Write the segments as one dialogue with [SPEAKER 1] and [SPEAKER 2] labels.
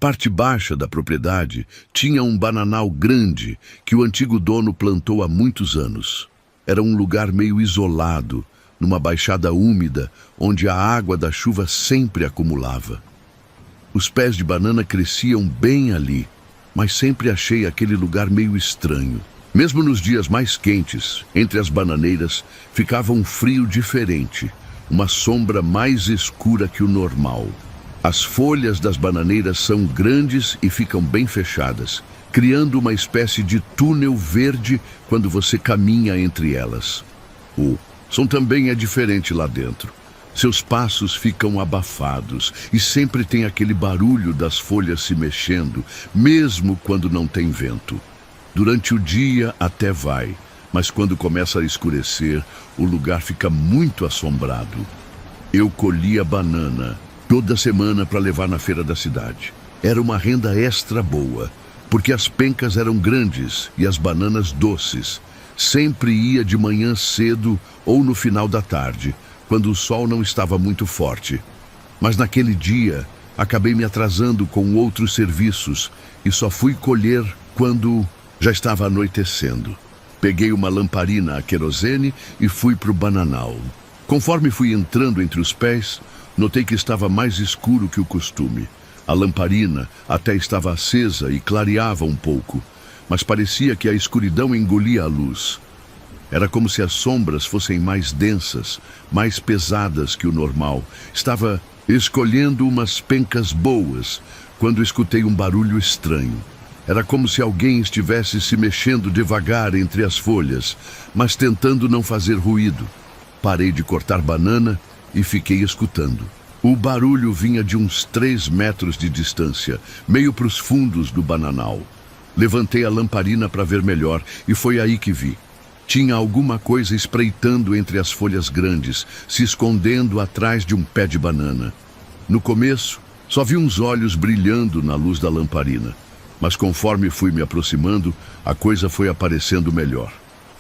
[SPEAKER 1] parte baixa da propriedade tinha um bananal grande que o antigo dono plantou há muitos anos. Era um lugar meio isolado, numa baixada úmida, onde a água da chuva sempre acumulava. Os pés de banana cresciam bem ali, mas sempre achei aquele lugar meio estranho. Mesmo nos dias mais quentes, entre as bananeiras, ficava um frio diferente, uma sombra mais escura que o normal. As folhas das bananeiras são grandes e ficam bem fechadas, criando uma espécie de túnel verde quando você caminha entre elas. O som também é diferente lá dentro. Seus passos ficam abafados e sempre tem aquele barulho das folhas se mexendo, mesmo quando não tem vento. Durante o dia até vai, mas quando começa a escurecer, o lugar fica muito assombrado. Eu colhia banana toda semana para levar na feira da cidade. Era uma renda extra boa, porque as pencas eram grandes e as bananas doces. Sempre ia de manhã cedo ou no final da tarde, quando o sol não estava muito forte. Mas naquele dia, acabei me atrasando com outros serviços e só fui colher quando já estava anoitecendo. Peguei uma lamparina a querosene e fui para o bananal. Conforme fui entrando entre os pés, notei que estava mais escuro que o costume. A lamparina até estava acesa e clareava um pouco, mas parecia que a escuridão engolia a luz. Era como se as sombras fossem mais densas, mais pesadas que o normal. Estava escolhendo umas pencas boas, quando escutei um barulho estranho. Era como se alguém estivesse se mexendo devagar entre as folhas, mas tentando não fazer ruído. Parei de cortar banana e fiquei escutando. O barulho vinha de uns 3 metros de distância, meio para os fundos do bananal. Levantei a lamparina para ver melhor e foi aí que vi. Tinha alguma coisa espreitando entre as folhas grandes, se escondendo atrás de um pé de banana. No começo, só vi uns olhos brilhando na luz da lamparina, mas conforme fui me aproximando, a coisa foi aparecendo melhor.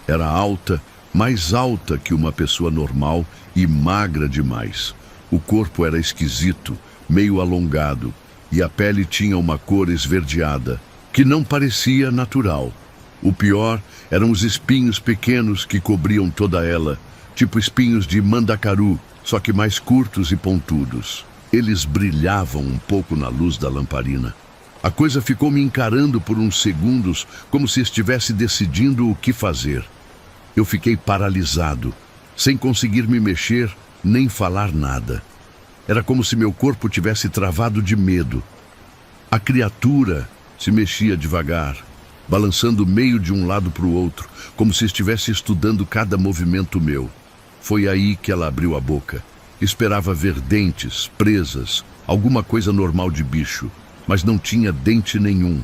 [SPEAKER 1] Era alta, mais alta que uma pessoa normal e magra demais. O corpo era esquisito, meio alongado, e a pele tinha uma cor esverdeada, que não parecia natural. O pior eram os espinhos pequenos que cobriam toda ela, tipo espinhos de mandacaru, só que mais curtos e pontudos. Eles brilhavam um pouco na luz da lamparina. A coisa ficou me encarando por uns segundos, como se estivesse decidindo o que fazer. Eu fiquei paralisado, sem conseguir me mexer nem falar nada. Era como se meu corpo tivesse travado de medo. A criatura se mexia devagar, balançando meio de um lado para o outro, como se estivesse estudando cada movimento meu. Foi aí que ela abriu a boca. Esperava ver dentes, presas, alguma coisa normal de bicho, mas não tinha dente nenhum,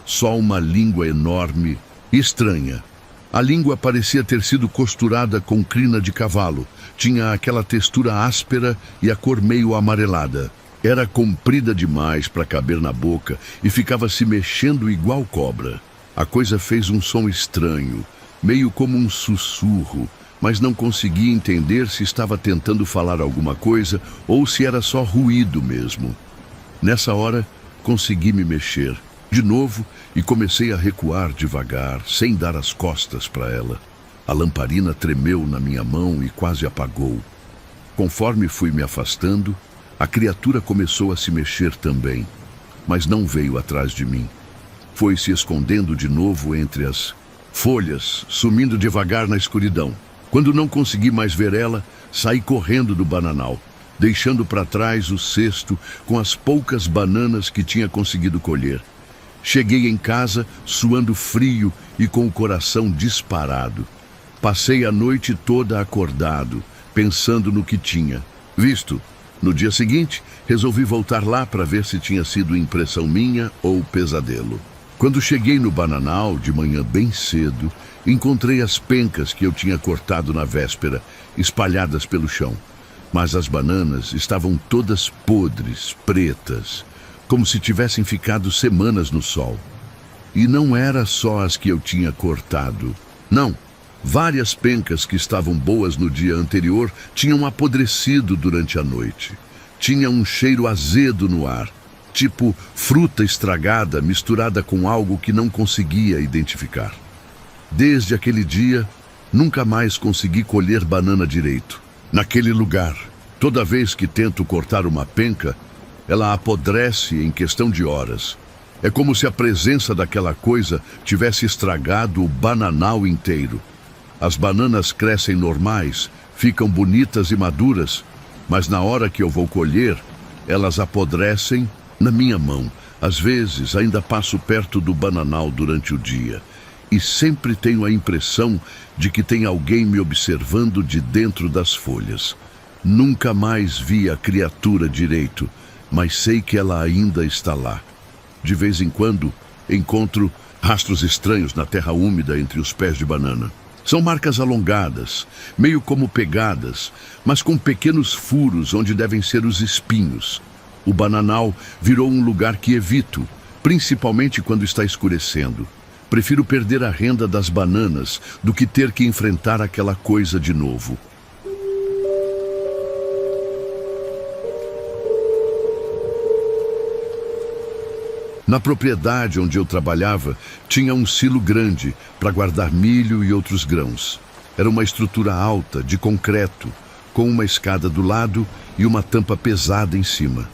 [SPEAKER 1] só uma língua enorme e estranha. A língua parecia ter sido costurada com crina de cavalo. Tinha aquela textura áspera e a cor meio amarelada. Era comprida demais para caber na boca e ficava se mexendo igual cobra. A coisa fez um som estranho, meio como um sussurro, mas não conseguia entender se estava tentando falar alguma coisa ou se era só ruído mesmo. Nessa hora, consegui me mexer de novo e comecei a recuar devagar, sem dar as costas para ela. A lamparina tremeu na minha mão e quase apagou. Conforme fui me afastando, a criatura começou a se mexer também, mas não veio atrás de mim. Foi se escondendo de novo entre as folhas, sumindo devagar na escuridão. Quando não consegui mais ver ela, saí correndo do bananal, deixando para trás o cesto com as poucas bananas que tinha conseguido colher. Cheguei em casa, suando frio e com o coração disparado. Passei a noite toda acordado, pensando no que tinha visto. No dia seguinte, resolvi voltar lá para ver se tinha sido impressão minha ou pesadelo. Quando cheguei no bananal, de manhã bem cedo, encontrei as pencas que eu tinha cortado na véspera, espalhadas pelo chão. Mas as bananas estavam todas podres, pretas, como se tivessem ficado semanas no sol. E não era só as que eu tinha cortado. Não, várias pencas que estavam boas no dia anterior tinham apodrecido durante a noite. Tinha um cheiro azedo no ar, tipo fruta estragada misturada com algo que não conseguia identificar. Desde aquele dia, nunca mais consegui colher banana direito. Naquele lugar, toda vez que tento cortar uma penca, ela apodrece em questão de horas. É como se a presença daquela coisa tivesse estragado o bananal inteiro. As bananas crescem normais, ficam bonitas e maduras, mas na hora que eu vou colher, elas apodrecem na minha mão. Às vezes, ainda passo perto do bananal durante o dia e sempre tenho a impressão de que tem alguém me observando de dentro das folhas. Nunca mais vi a criatura direito, mas sei que ela ainda está lá. De vez em quando, encontro rastros estranhos na terra úmida entre os pés de banana. São marcas alongadas, meio como pegadas, mas com pequenos furos onde devem ser os espinhos. O bananal virou um lugar que evito, principalmente quando está escurecendo. Prefiro perder a renda das bananas do que ter que enfrentar aquela coisa de novo. Na propriedade onde eu trabalhava, tinha um silo grande para guardar milho e outros grãos. Era uma estrutura alta, de concreto, com uma escada do lado e uma tampa pesada em cima.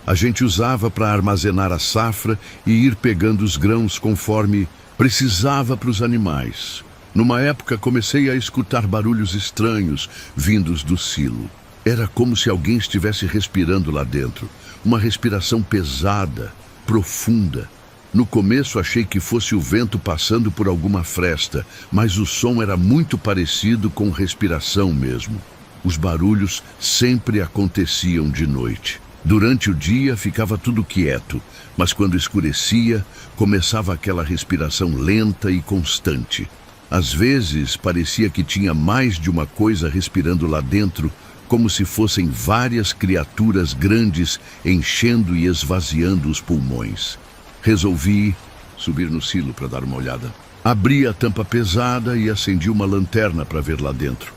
[SPEAKER 1] A gente usava para armazenar a safra e ir pegando os grãos conforme precisava para os animais. Numa época, comecei a escutar barulhos estranhos vindos do silo. Era como se alguém estivesse respirando lá dentro, uma respiração pesada, profunda. No começo achei que fosse o vento passando por alguma fresta, mas o som era muito parecido com respiração mesmo. Os barulhos sempre aconteciam de noite. Durante o dia ficava tudo quieto, mas quando escurecia, começava aquela respiração lenta e constante. Às vezes parecia que tinha mais de uma coisa respirando lá dentro, como se fossem várias criaturas grandes enchendo e esvaziando os pulmões. Resolvi subir no silo para dar uma olhada. Abri a tampa pesada e acendi uma lanterna para ver lá dentro.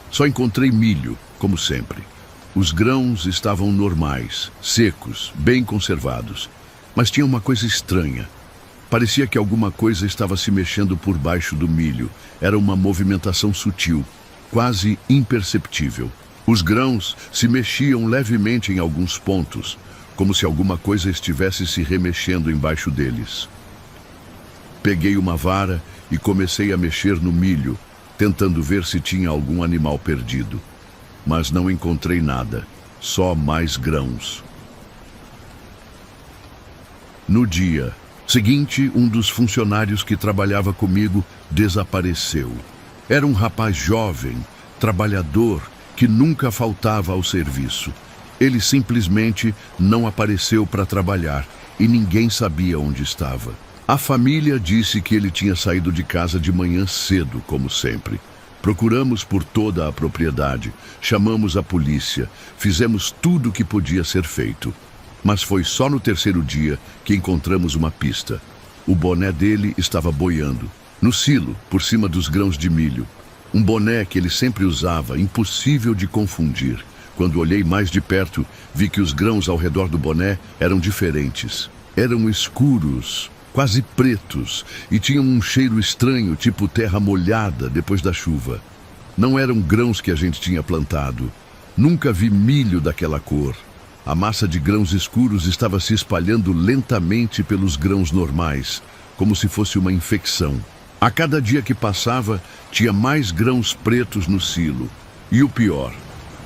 [SPEAKER 1] Só encontrei milho, como sempre. Os grãos estavam normais, secos, bem conservados. Mas tinha uma coisa estranha. Parecia que alguma coisa estava se mexendo por baixo do milho. Era uma movimentação sutil, quase imperceptível. Os grãos se mexiam levemente em alguns pontos, como se alguma coisa estivesse se remexendo embaixo deles. Peguei uma vara e comecei a mexer no milho, tentando ver se tinha algum animal perdido. Mas não encontrei nada, só mais grãos. No dia seguinte, um dos funcionários que trabalhava comigo desapareceu. Era um rapaz jovem, trabalhador, que nunca faltava ao serviço. Ele simplesmente não apareceu para trabalhar e ninguém sabia onde estava. A família disse que ele tinha saído de casa de manhã cedo, como sempre. Procuramos por toda a propriedade, chamamos a polícia, fizemos tudo o que podia ser feito. Mas foi só no terceiro dia que encontramos uma pista. O boné dele estava boiando, no silo, por cima dos grãos de milho. Um boné que ele sempre usava, impossível de confundir. Quando olhei mais de perto, vi que os grãos ao redor do boné eram diferentes. Eram escuros, quase pretos, e tinham um cheiro estranho, tipo terra molhada depois da chuva. Não eram grãos que a gente tinha plantado. Nunca vi milho daquela cor. A massa de grãos escuros estava se espalhando lentamente pelos grãos normais, como se fosse uma infecção. A cada dia que passava, tinha mais grãos pretos no silo. E o pior,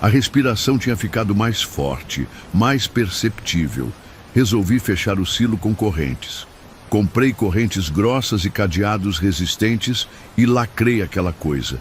[SPEAKER 1] a respiração tinha ficado mais forte, mais perceptível. Resolvi fechar o silo com correntes. Comprei correntes grossas e cadeados resistentes e lacrei aquela coisa.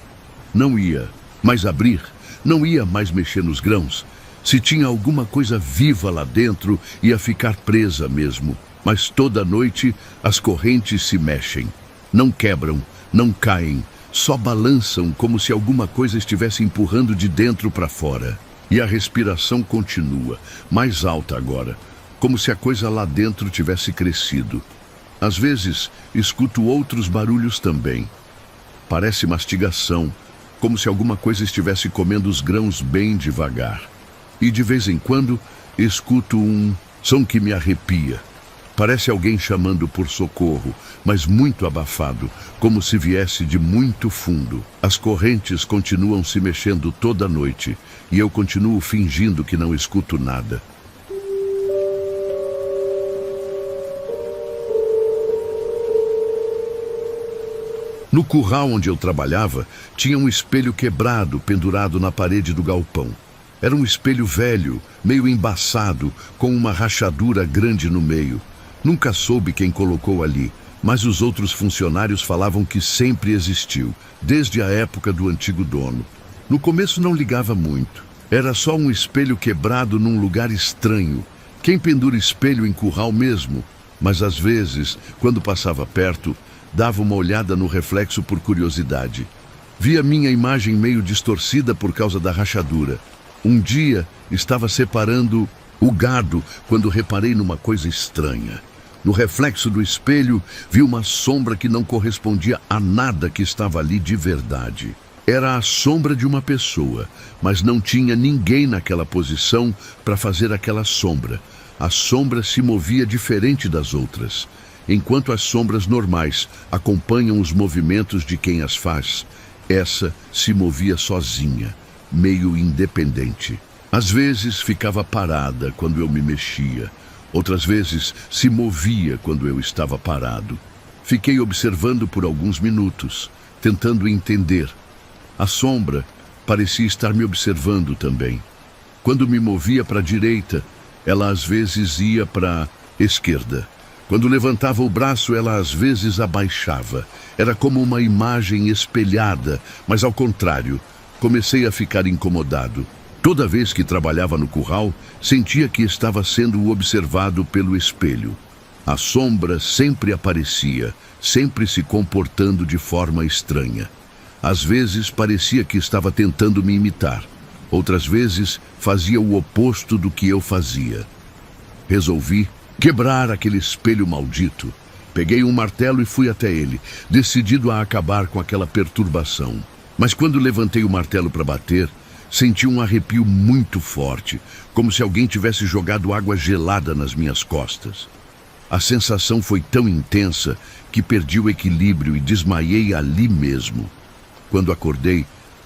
[SPEAKER 1] Não ia mais abrir, não ia mais mexer nos grãos. Se tinha alguma coisa viva lá dentro, ia ficar presa mesmo. Mas toda noite as correntes se mexem. Não quebram, não caem, só balançam como se alguma coisa estivesse empurrando de dentro para fora. E a respiração continua, mais alta agora, como se a coisa lá dentro tivesse crescido. Às vezes, escuto outros barulhos também. Parece mastigação, como se alguma coisa estivesse comendo os grãos bem devagar. E de vez em quando, escuto um som que me arrepia. Parece alguém chamando por socorro, mas muito abafado, como se viesse de muito fundo. As correntes continuam se mexendo toda noite e eu continuo fingindo que não escuto nada. No curral onde eu trabalhava, tinha um espelho quebrado pendurado na parede do galpão. Era um espelho velho, meio embaçado, com uma rachadura grande no meio. Nunca soube quem colocou ali, mas os outros funcionários falavam que sempre existiu, desde a época do antigo dono. No começo não ligava muito. Era só um espelho quebrado num lugar estranho. Quem pendura espelho em curral mesmo? Mas às vezes, quando passava perto, dava uma olhada no reflexo por curiosidade. Via minha imagem meio distorcida por causa da rachadura. Um dia, estava separando o gado quando reparei numa coisa estranha. No reflexo do espelho, vi uma sombra que não correspondia a nada que estava ali de verdade. Era a sombra de uma pessoa, mas não tinha ninguém naquela posição para fazer aquela sombra. A sombra se movia diferente das outras. Enquanto as sombras normais acompanham os movimentos de quem as faz, essa se movia sozinha, meio independente. Às vezes ficava parada quando eu me mexia, outras vezes se movia quando eu estava parado. Fiquei observando por alguns minutos, tentando entender. A sombra parecia estar me observando também. Quando me movia para a direita, ela às vezes ia para a esquerda. Quando levantava o braço, ela às vezes abaixava. Era como uma imagem espelhada, mas ao contrário. Comecei a ficar incomodado. Toda vez que trabalhava no curral, sentia que estava sendo observado pelo espelho. A sombra sempre aparecia, sempre se comportando de forma estranha. Às vezes parecia que estava tentando me imitar. Outras vezes fazia o oposto do que eu fazia. Resolvi quebrar aquele espelho maldito. Peguei um martelo e fui até ele, decidido a acabar com aquela perturbação. Mas quando levantei o martelo para bater, senti um arrepio muito forte, como se alguém tivesse jogado água gelada nas minhas costas. A sensação foi tão intensa que perdi o equilíbrio e desmaiei ali mesmo. Quando acordei,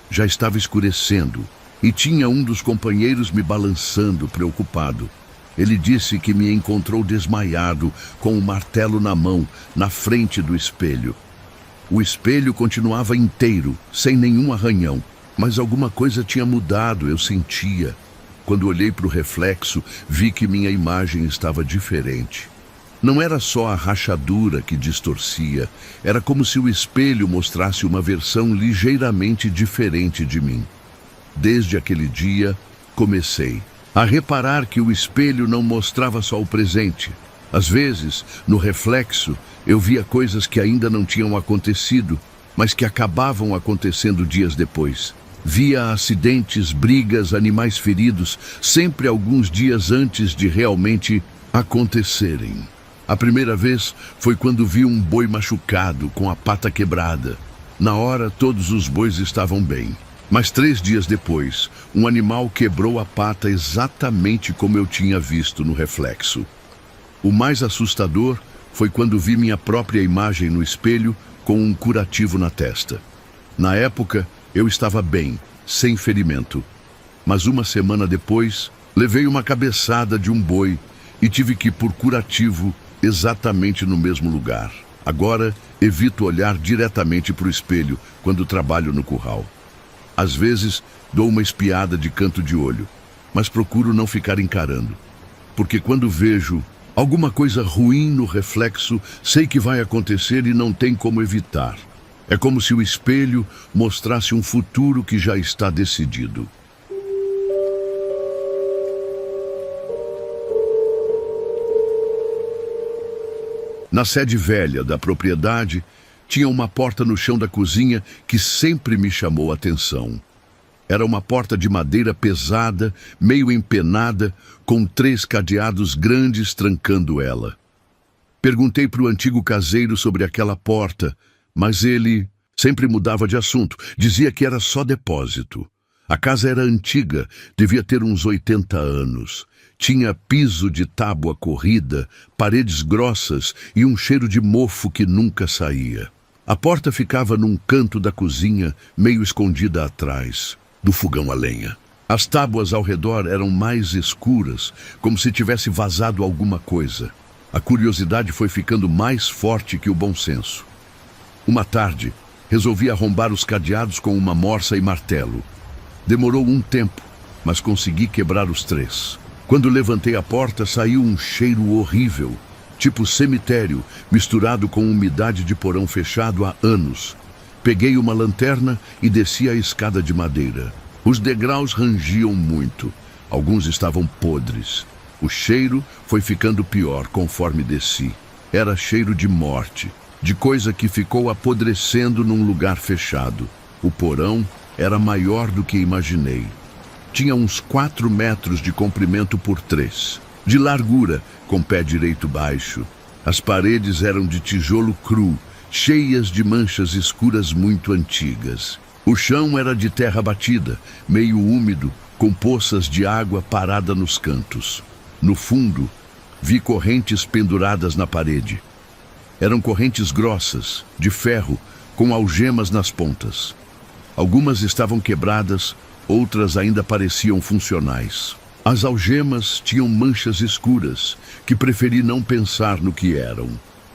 [SPEAKER 1] já estava escurecendo e tinha um dos companheiros me balançando, preocupado. Ele disse que me encontrou desmaiado, com o martelo na mão, na frente do espelho. O espelho continuava inteiro, sem nenhum arranhão, mas alguma coisa tinha mudado, eu sentia. Quando olhei para o reflexo, vi que minha imagem estava diferente. Não era só a rachadura que distorcia, era como se o espelho mostrasse uma versão ligeiramente diferente de mim. Desde aquele dia, comecei a reparar que o espelho não mostrava só o presente. Às vezes, no reflexo, eu via coisas que ainda não tinham acontecido, mas que acabavam acontecendo dias depois. Via acidentes, brigas, animais feridos, sempre alguns dias antes de realmente acontecerem. A primeira vez foi quando vi um boi machucado, com a pata quebrada. Na hora, todos os bois estavam bem. Mas 3 dias depois, um animal quebrou a pata exatamente como eu tinha visto no reflexo. O mais assustador foi quando vi minha própria imagem no espelho com um curativo na testa. Na época, eu estava bem, sem ferimento. Mas uma semana depois, levei uma cabeçada de um boi e tive que ir por curativo exatamente no mesmo lugar. Agora, evito olhar diretamente para o espelho quando trabalho no curral. Às vezes, dou uma espiada de canto de olho, mas procuro não ficar encarando. Porque quando vejo alguma coisa ruim no reflexo, sei que vai acontecer e não tem como evitar. É como se o espelho mostrasse um futuro que já está decidido. Na sede velha da propriedade, tinha uma porta no chão da cozinha que sempre me chamou a atenção. Era uma porta de madeira pesada, meio empenada, com 3 cadeados grandes trancando ela. Perguntei para o antigo caseiro sobre aquela porta, mas ele sempre mudava de assunto, dizia que era só depósito. A casa era antiga, devia ter uns 80 anos. Tinha piso de tábua corrida, paredes grossas e um cheiro de mofo que nunca saía. A porta ficava num canto da cozinha, meio escondida atrás do fogão a lenha. As tábuas ao redor eram mais escuras, como se tivesse vazado alguma coisa. A curiosidade foi ficando mais forte que o bom senso. Uma tarde, resolvi arrombar os cadeados com uma morsa e martelo. Demorou um tempo, mas consegui quebrar os 3. Quando levantei a porta, saiu um cheiro horrível, tipo cemitério, misturado com umidade de porão fechado há anos. Peguei uma lanterna e desci a escada de madeira. Os degraus rangiam muito. Alguns estavam podres. O cheiro foi ficando pior conforme desci. Era cheiro de morte, de coisa que ficou apodrecendo num lugar fechado. O porão era maior do que imaginei. Tinha uns 4 metros de comprimento por 3, de largura, com pé direito baixo. As paredes eram de tijolo cru, cheias de manchas escuras muito antigas. O chão era de terra batida, meio úmido, com poças de água parada nos cantos. No fundo, vi correntes penduradas na parede. Eram correntes grossas, de ferro, com algemas nas pontas. Algumas estavam quebradas, outras ainda pareciam funcionais. As algemas tinham manchas escuras, que preferi não pensar no que eram.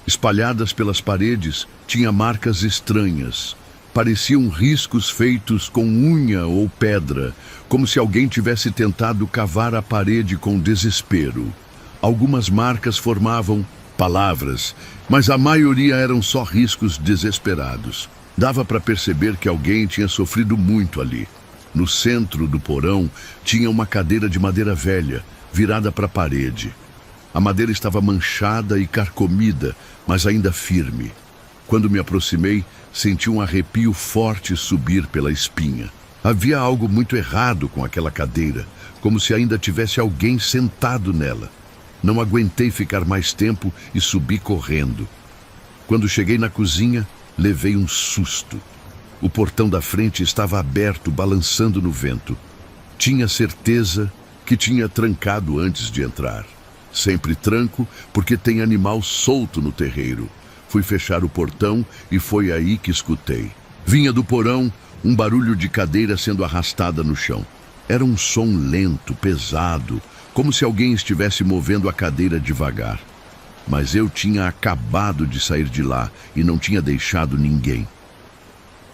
[SPEAKER 1] Espalhadas pelas paredes, tinha marcas estranhas. Pareciam riscos feitos com unha ou pedra, como se alguém tivesse tentado cavar a parede com desespero. Algumas marcas formavam palavras, mas a maioria eram só riscos desesperados. Dava para perceber que alguém tinha sofrido muito ali. No centro do porão tinha uma cadeira de madeira velha, virada para a parede. A madeira estava manchada e carcomida, mas ainda firme. Quando me aproximei, senti um arrepio forte subir pela espinha. Havia algo muito errado com aquela cadeira, como se ainda tivesse alguém sentado nela. Não aguentei ficar mais tempo e subi correndo. Quando cheguei na cozinha, levei um susto. O portão da frente estava aberto, balançando no vento. Tinha certeza que tinha trancado antes de entrar. Sempre tranco, porque tem animal solto no terreiro. Fui fechar o portão e foi aí que escutei. Vinha do porão um barulho de cadeira sendo arrastada no chão. Era um som lento, pesado, como se alguém estivesse movendo a cadeira devagar. Mas eu tinha acabado de sair de lá e não tinha deixado ninguém.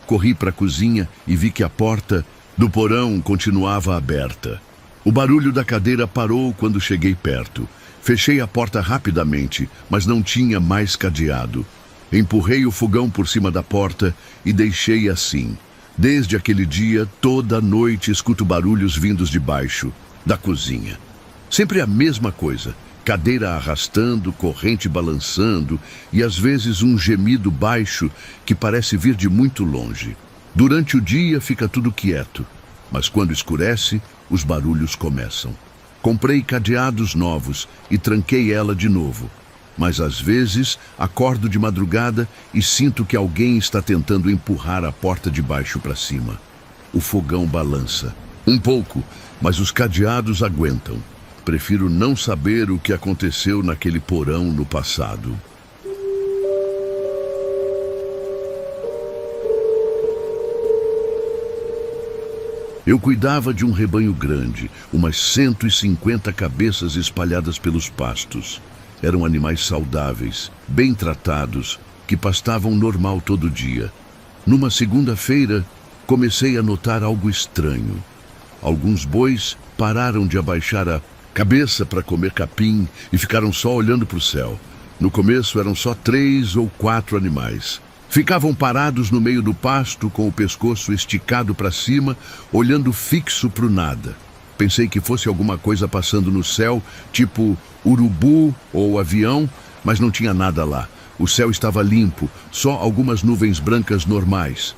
[SPEAKER 1] Corri para a cozinha e vi que a porta do porão continuava aberta. O barulho da cadeira parou quando cheguei perto. Fechei a porta rapidamente, mas não tinha mais cadeado. Empurrei o fogão por cima da porta e deixei assim. Desde aquele dia, toda noite escuto barulhos vindos de baixo, da cozinha. Sempre a mesma coisa. Cadeira arrastando, corrente balançando e às vezes um gemido baixo que parece vir de muito longe. Durante o dia fica tudo quieto, mas quando escurece, os barulhos começam. Comprei cadeados novos e tranquei ela de novo, mas às vezes acordo de madrugada e sinto que alguém está tentando empurrar a porta de baixo para cima. O fogão balança. Um pouco, mas os cadeados aguentam. Prefiro não saber o que aconteceu naquele porão no passado. Eu cuidava de um rebanho grande, umas 150 cabeças espalhadas pelos pastos. Eram animais saudáveis, bem tratados, que pastavam normal todo dia. Numa segunda-feira, comecei a notar algo estranho. Alguns bois pararam de abaixar a cabeça para comer capim e ficaram só olhando para o céu. No começo eram só 3 ou 4 animais. Ficavam parados no meio do pasto com o pescoço esticado para cima, olhando fixo para o nada. Pensei que fosse alguma coisa passando no céu, tipo urubu ou avião, mas não tinha nada lá. O céu estava limpo, só algumas nuvens brancas normais.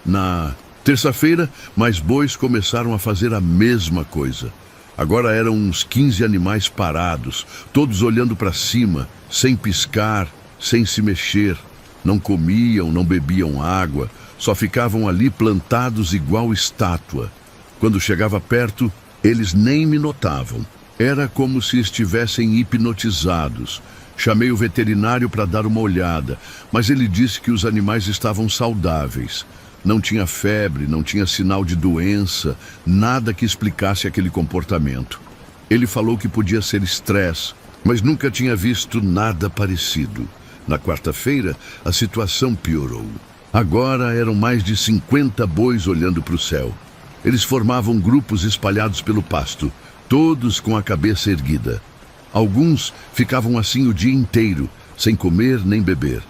[SPEAKER 1] Na terça-feira, mais bois começaram a fazer a mesma coisa. Agora eram uns 15 animais parados, todos olhando para cima, sem piscar, sem se mexer. Não comiam, não bebiam água, só ficavam ali plantados igual estátua. Quando chegava perto, eles nem me notavam. Era como se estivessem hipnotizados. Chamei o veterinário para dar uma olhada, mas ele disse que os animais estavam saudáveis. Não tinha febre, não tinha sinal de doença, nada que explicasse aquele comportamento. Ele falou que podia ser estresse, mas nunca tinha visto nada parecido. Na quarta-feira, a situação piorou. Agora eram mais de 50 bois olhando para o céu. Eles formavam grupos espalhados pelo pasto, todos com a cabeça erguida. Alguns ficavam assim o dia inteiro, sem comer nem beber.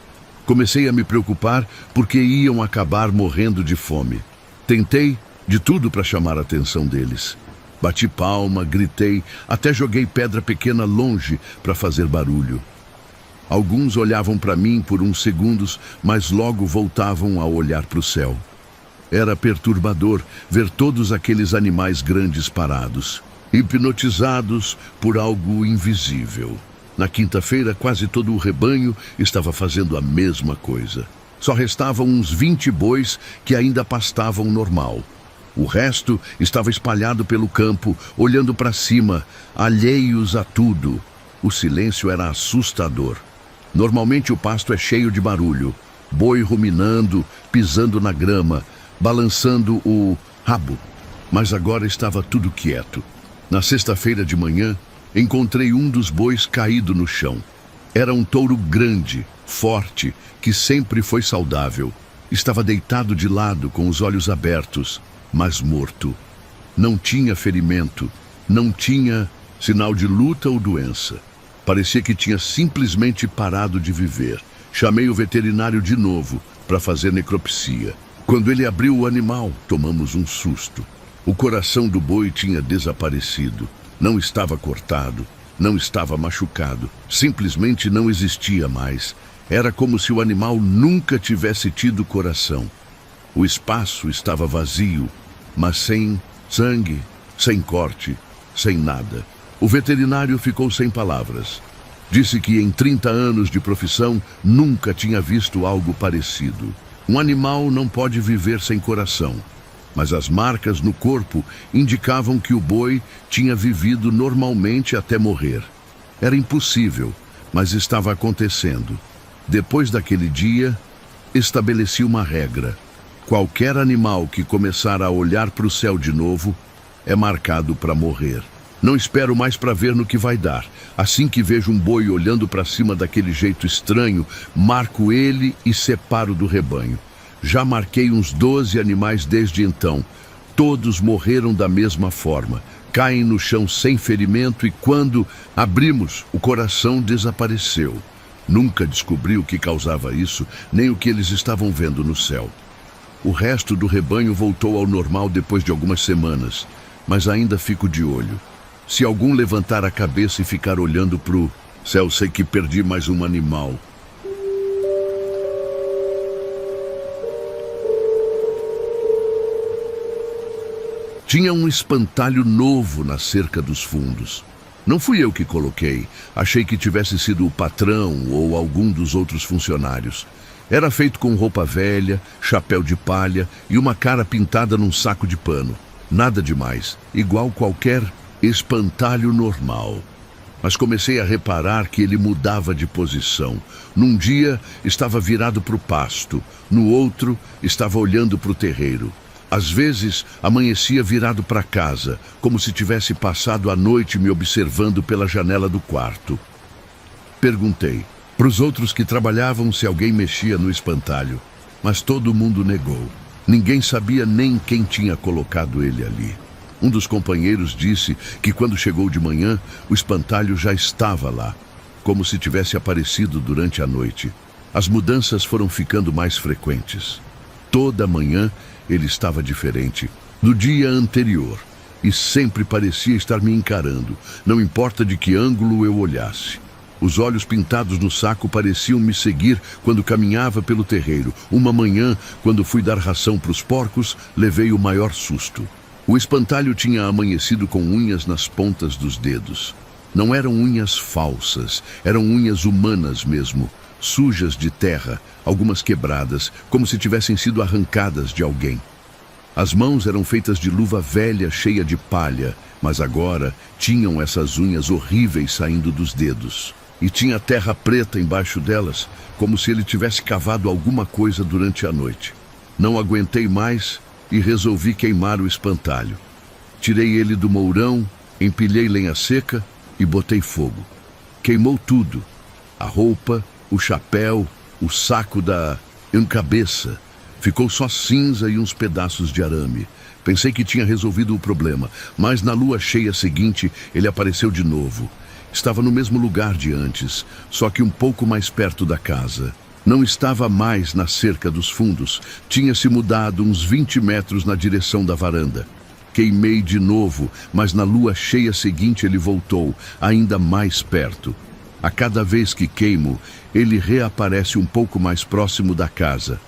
[SPEAKER 1] Comecei a me preocupar porque iam acabar morrendo de fome. Tentei de tudo para chamar a atenção deles. Bati palma, gritei, até joguei pedra pequena longe para fazer barulho. Alguns olhavam para mim por uns segundos, mas logo voltavam a olhar para o céu. Era perturbador ver todos aqueles animais grandes parados, hipnotizados por algo invisível. Na quinta-feira, quase todo o rebanho estava fazendo a mesma coisa. Só restavam uns 20 bois que ainda pastavam normal. O resto estava espalhado pelo campo, olhando para cima, alheios a tudo. O silêncio era assustador. Normalmente o pasto é cheio de barulho. Boi ruminando, pisando na grama, balançando o rabo. Mas agora estava tudo quieto. Na sexta-feira de manhã, encontrei um dos bois caído no chão. Era um touro grande, forte, que sempre foi saudável. Estava deitado de lado, com os olhos abertos, mas morto. Não tinha ferimento, não tinha sinal de luta ou doença. Parecia que tinha simplesmente parado de viver. Chamei o veterinário de novo para fazer necropsia. Quando ele abriu o animal, tomamos um susto. O coração do boi tinha desaparecido. Não estava cortado, não estava machucado. Simplesmente não existia mais. Era como se o animal nunca tivesse tido coração. O espaço estava vazio, mas sem sangue, sem corte, sem nada. O veterinário ficou sem palavras. Disse que em 30 anos de profissão nunca tinha visto algo parecido. Um animal não pode viver sem coração, mas as marcas no corpo indicavam que o boi tinha vivido normalmente até morrer. Era impossível, mas estava acontecendo. Depois daquele dia, estabeleci uma regra. Qualquer animal que começar a olhar para o céu de novo é marcado para morrer. Não espero mais para ver no que vai dar. Assim que vejo um boi olhando para cima daquele jeito estranho, marco ele e separo do rebanho. Já marquei uns 12 animais desde então. Todos morreram da mesma forma. Caem no chão sem ferimento e quando abrimos, o coração desapareceu. Nunca descobri o que causava isso, nem o que eles estavam vendo no céu. O resto do rebanho voltou ao normal depois de algumas semanas, mas ainda fico de olho. Se algum levantar a cabeça e ficar olhando pro céu, sei que perdi mais um animal. Tinha um espantalho novo na cerca dos fundos. Não fui eu que coloquei. Achei que tivesse sido o patrão ou algum dos outros funcionários. Era feito com roupa velha, chapéu de palha e uma cara pintada num saco de pano. Nada demais, igual qualquer espantalho normal. Mas comecei a reparar que ele mudava de posição. Num dia estava virado para o pasto, no outro estava olhando para o terreiro. Às vezes amanhecia virado para casa, como se tivesse passado a noite me observando pela janela do quarto. Perguntei para os outros que trabalhavam se alguém mexia no espantalho, mas todo mundo negou. Ninguém sabia nem quem tinha colocado ele ali. Um dos companheiros disse que quando chegou de manhã, o espantalho já estava lá, como se tivesse aparecido durante a noite. As mudanças foram ficando mais frequentes. Toda manhã ele estava diferente do dia anterior e sempre parecia estar me encarando, não importa de que ângulo eu olhasse. Os olhos pintados no saco pareciam me seguir quando caminhava pelo terreiro. Uma manhã, quando fui dar ração para os porcos, levei o maior susto. O espantalho tinha amanhecido com unhas nas pontas dos dedos. Não eram unhas falsas, eram unhas humanas mesmo, sujas de terra, algumas quebradas, como se tivessem sido arrancadas de alguém. As mãos eram feitas de luva velha cheia de palha, mas agora tinham essas unhas horríveis saindo dos dedos. E tinha terra preta embaixo delas, como se ele tivesse cavado alguma coisa durante a noite. Não aguentei mais e resolvi queimar o espantalho. Tirei ele do mourão, empilhei lenha seca e botei fogo. Queimou tudo: a roupa, o chapéu, o saco da cabeça. Ficou só cinza e uns pedaços de arame. Pensei que tinha resolvido o problema, mas na lua cheia seguinte ele apareceu de novo. Estava no mesmo lugar de antes, só que um pouco mais perto da casa. Não estava mais na cerca dos fundos, tinha se mudado uns 20 metros na direção da varanda. Queimei de novo, mas na lua cheia seguinte ele voltou, ainda mais perto. A cada vez que queimo, ele reaparece um pouco mais próximo da casa.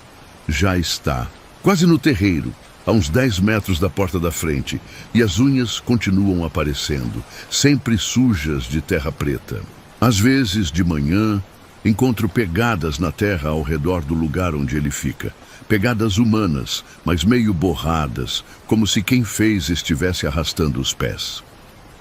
[SPEAKER 1] Já está, quase no terreiro, a uns 10 metros da porta da frente, e as unhas continuam aparecendo, sempre sujas de terra preta. Às vezes, de manhã, encontro pegadas na terra ao redor do lugar onde ele fica. Pegadas humanas, mas meio borradas, como se quem fez estivesse arrastando os pés.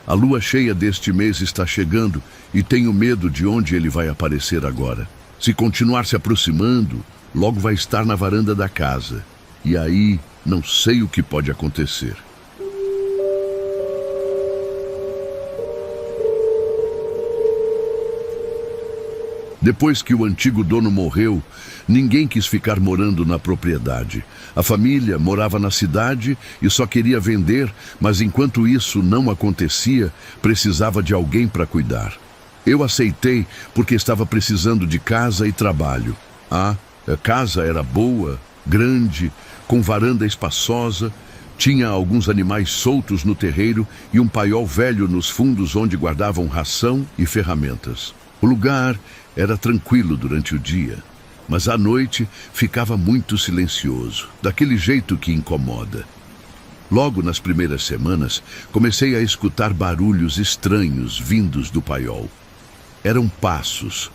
[SPEAKER 1] A lua cheia deste mês está chegando e tenho medo de onde ele vai aparecer agora. Se continuar se aproximando, logo vai estar na varanda da casa. E aí, não sei o que pode acontecer. Depois que o antigo dono morreu, ninguém quis ficar morando na propriedade. A família morava na cidade e só queria vender, mas enquanto isso não acontecia, precisava de alguém para cuidar. Eu aceitei porque estava precisando de casa e trabalho. A casa era boa, grande, com varanda espaçosa, tinha alguns animais soltos no terreiro e um paiol velho nos fundos onde guardavam ração e ferramentas. O lugar era tranquilo durante o dia, mas à noite ficava muito silencioso, daquele jeito que incomoda. Logo nas primeiras semanas, comecei a escutar barulhos estranhos vindos do paiol. Eram passos,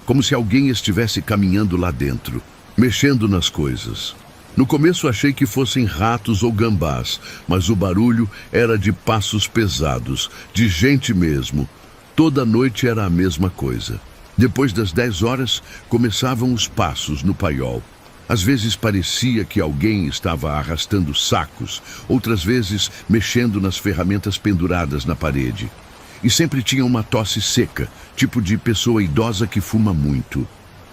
[SPEAKER 1] como se alguém estivesse caminhando lá dentro, mexendo nas coisas. No começo achei que fossem ratos ou gambás, mas o barulho era de passos pesados, de gente mesmo. Toda noite era a mesma coisa. Depois das 10 horas, começavam os passos no paiol. Às vezes parecia que alguém estava arrastando sacos, outras vezes mexendo nas ferramentas penduradas na parede. E sempre tinha uma tosse seca, tipo de pessoa idosa que fuma muito.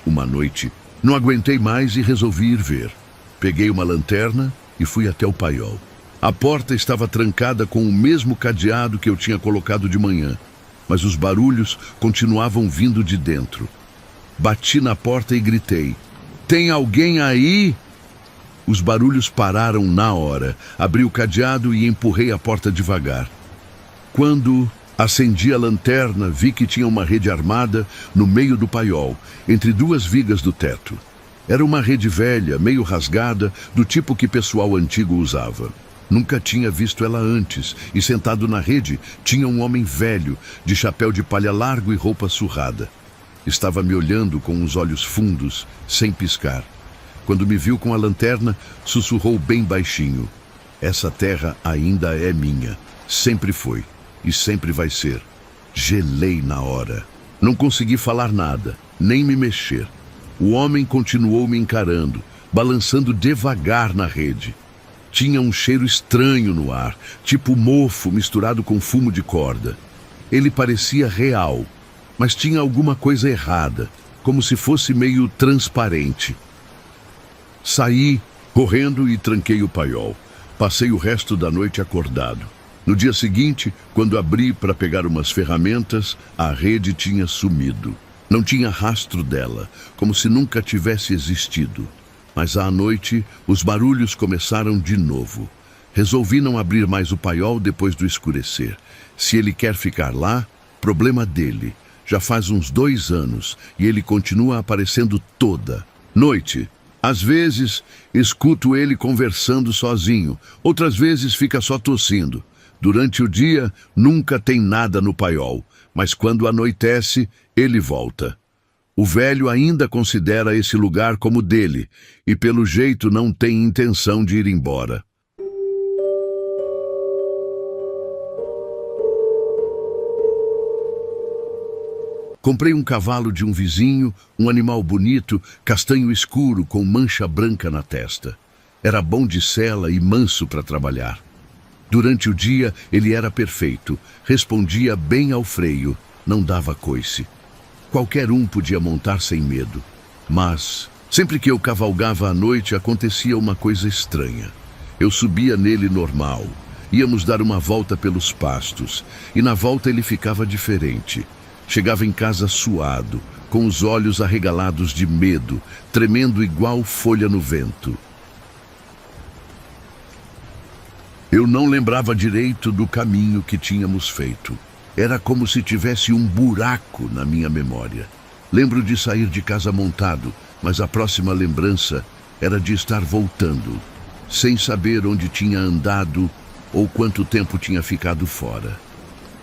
[SPEAKER 1] Uma noite, não aguentei mais e resolvi ir ver. Peguei uma lanterna e fui até o paiol. A porta estava trancada com o mesmo cadeado que eu tinha colocado de manhã, mas os barulhos continuavam vindo de dentro. Bati na porta e gritei: "Tem alguém aí?" Os barulhos pararam na hora. Abri o cadeado e empurrei a porta devagar. Quando acendi a lanterna, vi que tinha uma rede armada no meio do paiol, entre duas vigas do teto. Era uma rede velha, meio rasgada, do tipo que pessoal antigo usava. Nunca tinha visto ela antes, e sentado na rede tinha um homem velho, de chapéu de palha largo e roupa surrada. Estava me olhando com os olhos fundos, sem piscar. Quando me viu com a lanterna, sussurrou bem baixinho: "Essa terra ainda é minha. Sempre foi, e sempre vai ser." Gelei na hora. Não consegui falar nada, nem me mexer. O homem continuou me encarando, balançando devagar na rede. Tinha um cheiro estranho no ar, tipo mofo misturado com fumo de corda. Ele parecia real, mas tinha alguma coisa errada, como se fosse meio transparente. Saí correndo e tranquei o paiol. Passei o resto da noite acordado. No dia seguinte, quando abri para pegar umas ferramentas, a rede tinha sumido. Não tinha rastro dela, como se nunca tivesse existido. Mas à noite, os barulhos começaram de novo. Resolvi não abrir mais o paiol depois do escurecer. Se ele quer ficar lá, problema dele. Já faz uns 2 anos e ele continua aparecendo toda noite. Às vezes, escuto ele conversando sozinho. Outras vezes fica só tossindo. Durante o dia, nunca tem nada no paiol. Mas quando anoitece, ele volta. O velho ainda considera esse lugar como dele e, pelo jeito, não tem intenção de ir embora. Comprei um cavalo de um vizinho, um animal bonito, castanho escuro com mancha branca na testa. Era bom de sela e manso para trabalhar. Durante o dia ele era perfeito, respondia bem ao freio, não dava coice. Qualquer um podia montar sem medo. Mas, sempre que eu cavalgava à noite, acontecia uma coisa estranha. Eu subia nele normal. Íamos dar uma volta pelos pastos, e na volta ele ficava diferente. Chegava em casa suado, com os olhos arregalados de medo, tremendo igual folha no vento. Eu não lembrava direito do caminho que tínhamos feito. Era como se tivesse um buraco na minha memória. Lembro de sair de casa montado, mas a próxima lembrança era de estar voltando, sem saber onde tinha andado ou quanto tempo tinha ficado fora.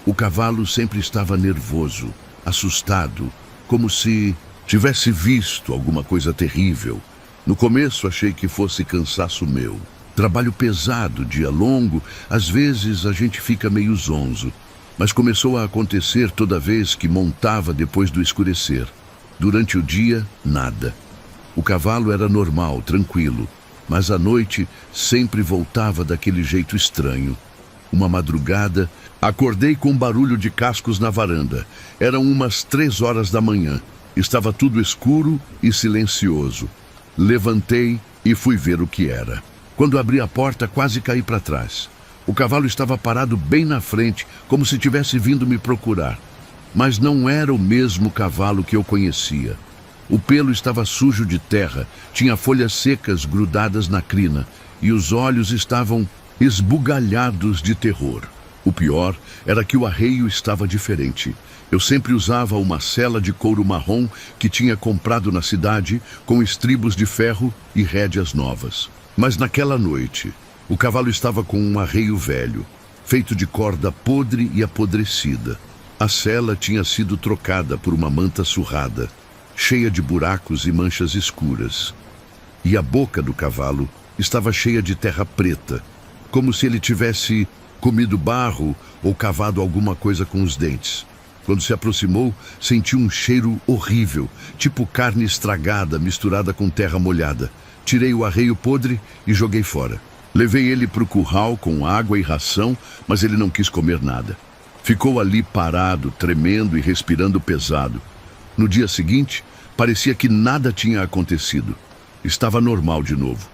[SPEAKER 1] O cavalo sempre estava nervoso, assustado, como se tivesse visto alguma coisa terrível. No começo achei que fosse cansaço meu. Trabalho pesado, dia longo, às vezes a gente fica meio zonzo. Mas começou a acontecer toda vez que montava depois do escurecer. Durante o dia, nada. O cavalo era normal, tranquilo, mas à noite sempre voltava daquele jeito estranho. Uma madrugada, acordei com um barulho de cascos na varanda. Eram umas 3 horas da manhã. Estava tudo escuro e silencioso. Levantei e fui ver o que era. Quando abri a porta, quase caí para trás. O cavalo estava parado bem na frente, como se tivesse vindo me procurar. Mas não era o mesmo cavalo que eu conhecia. O pelo estava sujo de terra, tinha folhas secas grudadas na crina, e os olhos estavam esbugalhados de terror. O pior era que o arreio estava diferente. Eu sempre usava uma sela de couro marrom que tinha comprado na cidade, com estribos de ferro e rédeas novas. Mas naquela noite, o cavalo estava com um arreio velho, feito de corda podre e apodrecida. A sela tinha sido trocada por uma manta surrada, cheia de buracos e manchas escuras. E a boca do cavalo estava cheia de terra preta, como se ele tivesse comido barro ou cavado alguma coisa com os dentes. Quando se aproximou, senti um cheiro horrível, tipo carne estragada misturada com terra molhada. Tirei o arreio podre e joguei fora. Levei ele para o curral com água e ração, mas ele não quis comer nada. Ficou ali parado, tremendo e respirando pesado. No dia seguinte, parecia que nada tinha acontecido. Estava normal de novo.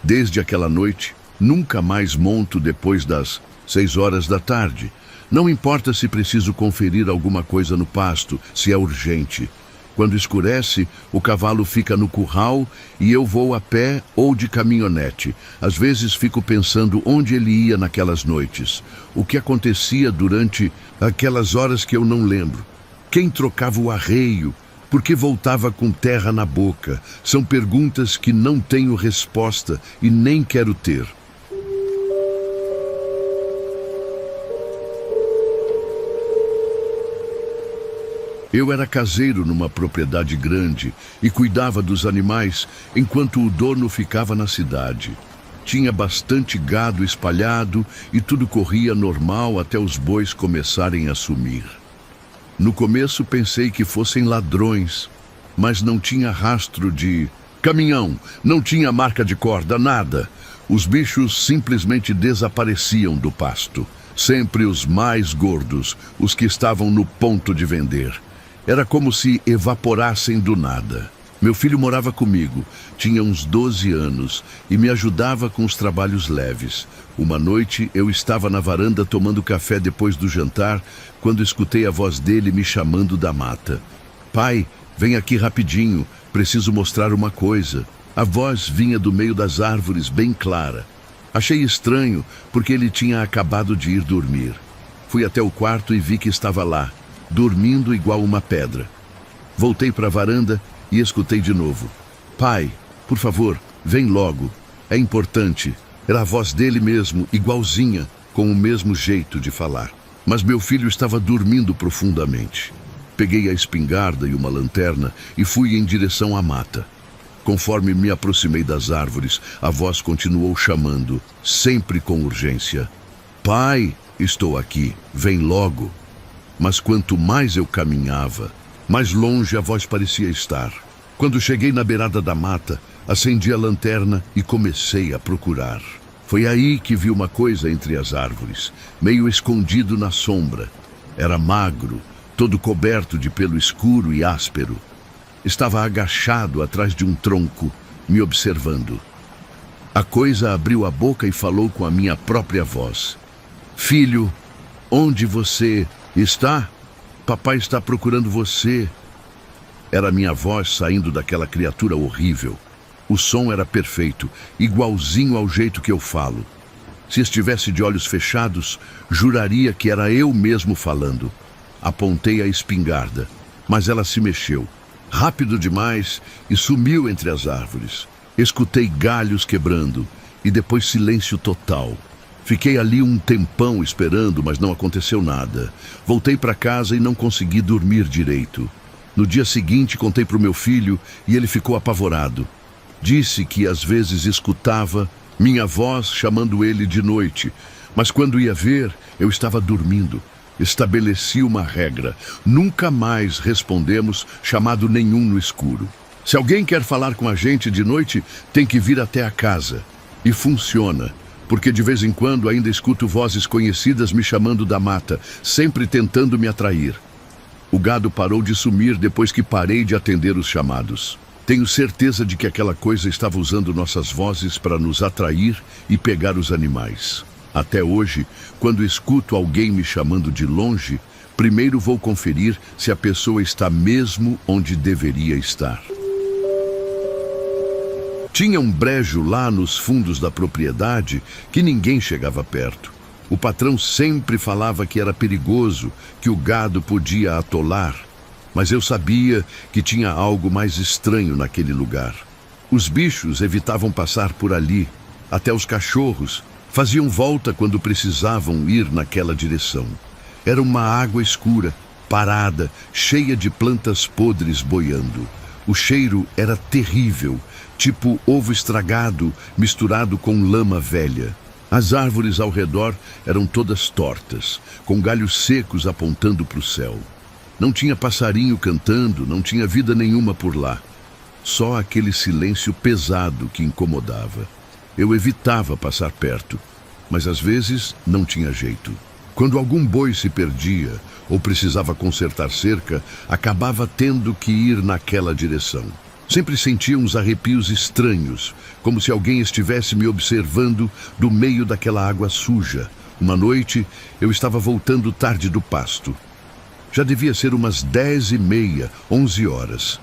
[SPEAKER 1] Desde aquela noite, nunca mais monto depois das 6 horas da tarde. Não importa se preciso conferir alguma coisa no pasto, se é urgente. Quando escurece, o cavalo fica no curral e eu vou a pé ou de caminhonete. Às vezes fico pensando onde ele ia naquelas noites. O que acontecia durante aquelas horas que eu não lembro. Quem trocava o arreio? Por que voltava com terra na boca? São perguntas que não tenho resposta e nem quero ter. Eu era caseiro numa propriedade grande e cuidava dos animais enquanto o dono ficava na cidade. Tinha bastante gado espalhado e tudo corria normal até os bois começarem a sumir. No começo pensei que fossem ladrões, mas não tinha rastro de caminhão, não tinha marca de corda, nada. Os bichos simplesmente desapareciam do pasto. Sempre os mais gordos, os que estavam no ponto de vender. Era como se evaporassem do nada. Meu filho morava comigo, tinha uns 12 anos e me ajudava com os trabalhos leves. Uma noite eu estava na varanda tomando café depois do jantar, quando escutei a voz dele me chamando da mata. Pai, vem aqui rapidinho, preciso mostrar uma coisa. A voz vinha do meio das árvores, bem clara. Achei estranho, porque ele tinha acabado de ir dormir. Fui até o quarto e vi que estava lá, dormindo igual uma pedra. Voltei para a varanda e escutei de novo. Pai, por favor, vem logo. É importante. Era a voz dele mesmo, igualzinha, com o mesmo jeito de falar. Mas meu filho estava dormindo profundamente. Peguei a espingarda e uma lanterna e fui em direção à mata. Conforme me aproximei das árvores, a voz continuou chamando, sempre com urgência. Pai, estou aqui, vem logo. Mas quanto mais eu caminhava, Mais longe a voz parecia estar. Quando cheguei na beirada da mata, acendi a lanterna e comecei a procurar. Foi aí que vi uma coisa entre as árvores, meio escondido na sombra. Era magro, todo coberto de pelo escuro e áspero. Estava agachado atrás de um tronco, me observando. A coisa abriu a boca e falou com a minha própria voz. Filho, onde você está? Papai está procurando você. Era minha voz saindo daquela criatura horrível. O som era perfeito, igualzinho ao jeito que eu falo. Se estivesse de olhos fechados, juraria que era eu mesmo falando. Apontei a espingarda, mas ela se mexeu, rápido demais, e sumiu entre as árvores. Escutei galhos quebrando, e depois silêncio total. Fiquei ali um tempão esperando, mas não aconteceu nada. Voltei para casa e não consegui dormir direito. No dia seguinte, contei para o meu filho e ele ficou apavorado. Disse que às vezes escutava minha voz chamando ele de noite, mas quando ia ver, eu estava dormindo. Estabeleci uma regra: nunca mais respondemos chamado nenhum no escuro. Se alguém quer falar com a gente de noite, tem que vir até a casa. E funciona, porque de vez em quando ainda escuto vozes conhecidas me chamando da mata, sempre tentando me atrair. O gado parou de sumir depois que parei de atender os chamados. Tenho certeza de que aquela coisa estava usando nossas vozes para nos atrair e pegar os animais. Até hoje, quando escuto alguém me chamando de longe, primeiro vou conferir se a pessoa está mesmo onde deveria estar. Tinha um brejo lá nos fundos da propriedade que ninguém chegava perto. O patrão sempre falava que era perigoso, que o gado podia atolar. Mas eu sabia que tinha algo mais estranho naquele lugar. Os bichos evitavam passar por ali. Até os cachorros faziam volta quando precisavam ir naquela direção. Era uma água escura, parada, cheia de plantas podres boiando. O cheiro era terrível, tipo ovo estragado misturado com lama velha. As árvores ao redor eram todas tortas, com galhos secos apontando para o céu. Não tinha passarinho cantando, não tinha vida nenhuma por lá. Só aquele silêncio pesado que incomodava. Eu evitava passar perto, mas às vezes não tinha jeito. Quando algum boi se perdia ou precisava consertar cerca, acabava tendo que ir naquela direção. Sempre sentia uns arrepios estranhos, como se alguém estivesse me observando do meio daquela água suja. Uma noite, eu estava voltando tarde do pasto. Já devia ser umas 10h30, 11 horas.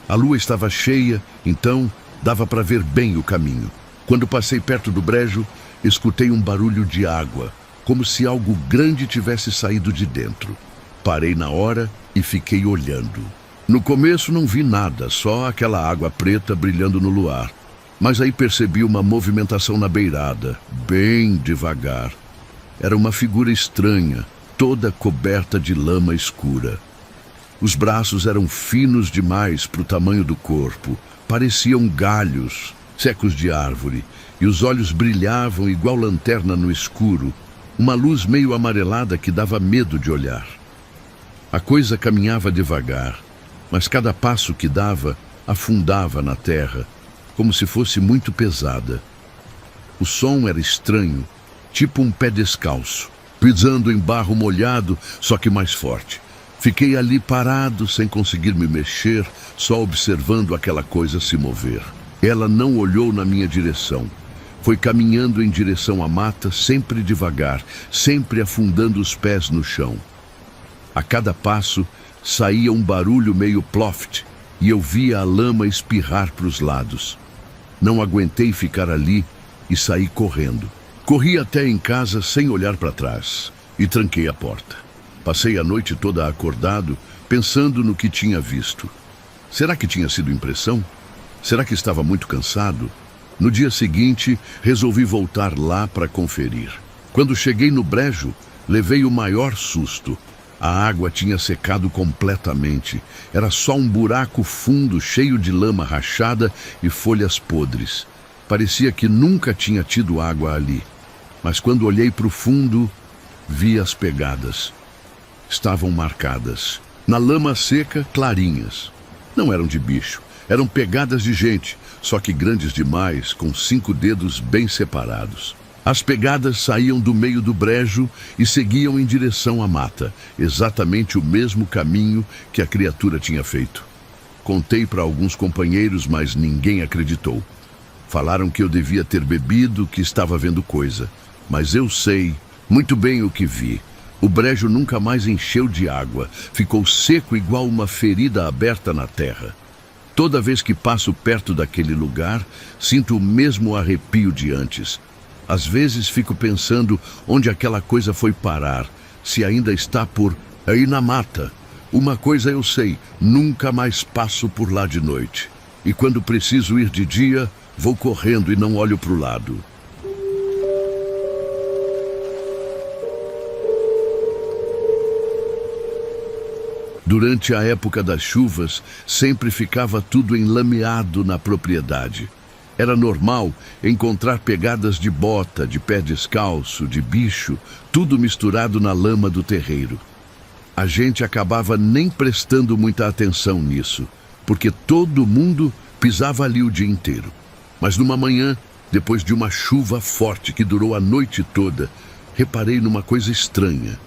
[SPEAKER 1] A lua estava cheia, então dava para ver bem o caminho. Quando passei perto do brejo, escutei um barulho de água, como se algo grande tivesse saído de dentro. Parei na hora e fiquei olhando. No começo não vi nada, só aquela água preta brilhando no luar. Mas aí percebi uma movimentação na beirada, bem devagar. Era uma figura estranha, toda coberta de lama escura. Os braços eram finos demais para o tamanho do corpo, pareciam galhos secos de árvore, e os olhos brilhavam igual lanterna no escuro, uma luz meio amarelada que dava medo de olhar. A coisa caminhava devagar, mas cada passo que dava afundava na terra, como se fosse muito pesada. O som era estranho, tipo um pé descalço, pisando em barro molhado, só que mais forte. Fiquei ali parado, sem conseguir me mexer, só observando aquela coisa se mover. Ela não olhou na minha direção. Foi caminhando em direção à mata, sempre devagar, sempre afundando os pés no chão. A cada passo, saía um barulho meio ploft, e eu via a lama espirrar para os lados. Não aguentei ficar ali e saí correndo. Corri até em casa sem olhar para trás e tranquei a porta. Passei a noite toda acordado, pensando no que tinha visto. Será que tinha sido impressão? Será que estava muito cansado? No dia seguinte, resolvi voltar lá para conferir. Quando cheguei no brejo, levei o maior susto. A água tinha secado completamente. Era só um buraco fundo, cheio de lama rachada e folhas podres. Parecia que nunca tinha tido água ali. Mas quando olhei para o fundo, vi as pegadas. Estavam marcadas. Na lama seca, clarinhas. Não eram de bicho, eram pegadas de gente, só que grandes demais, com 5 dedos bem separados. As pegadas saíam do meio do brejo e seguiam em direção à mata, exatamente o mesmo caminho que a criatura tinha feito. Contei para alguns companheiros, mas ninguém acreditou. Falaram que eu devia ter bebido, que estava vendo coisa. Mas eu sei muito bem o que vi. O brejo nunca mais encheu de água, ficou seco igual uma ferida aberta na terra. Toda vez que passo perto daquele lugar, sinto o mesmo arrepio de antes. Às vezes fico pensando onde aquela coisa foi parar, se ainda está por aí na mata. Uma coisa eu sei, nunca mais passo por lá de noite. E quando preciso ir de dia, vou correndo e não olho para o lado. Durante a época das chuvas, sempre ficava tudo enlameado na propriedade. Era normal encontrar pegadas de bota, de pé descalço, de bicho, tudo misturado na lama do terreiro. A gente acabava nem prestando muita atenção nisso, porque todo mundo pisava ali o dia inteiro. Mas numa manhã, depois de uma chuva forte que durou a noite toda, reparei numa coisa estranha.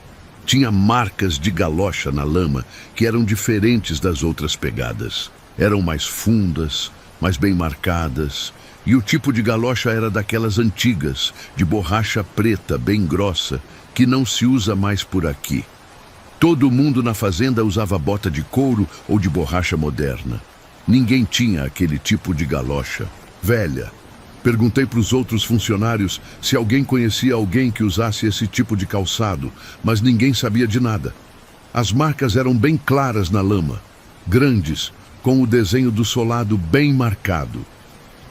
[SPEAKER 1] Tinha marcas de galocha na lama que eram diferentes das outras pegadas. Eram mais fundas, mais bem marcadas, e o tipo de galocha era daquelas antigas, de borracha preta bem grossa, que não se usa mais por aqui. Todo mundo na fazenda usava bota de couro ou de borracha moderna. Ninguém tinha aquele tipo de galocha velha. Perguntei para os outros funcionários se alguém conhecia alguém que usasse esse tipo de calçado, mas ninguém sabia de nada. As marcas eram bem claras na lama, grandes, com o desenho do solado bem marcado.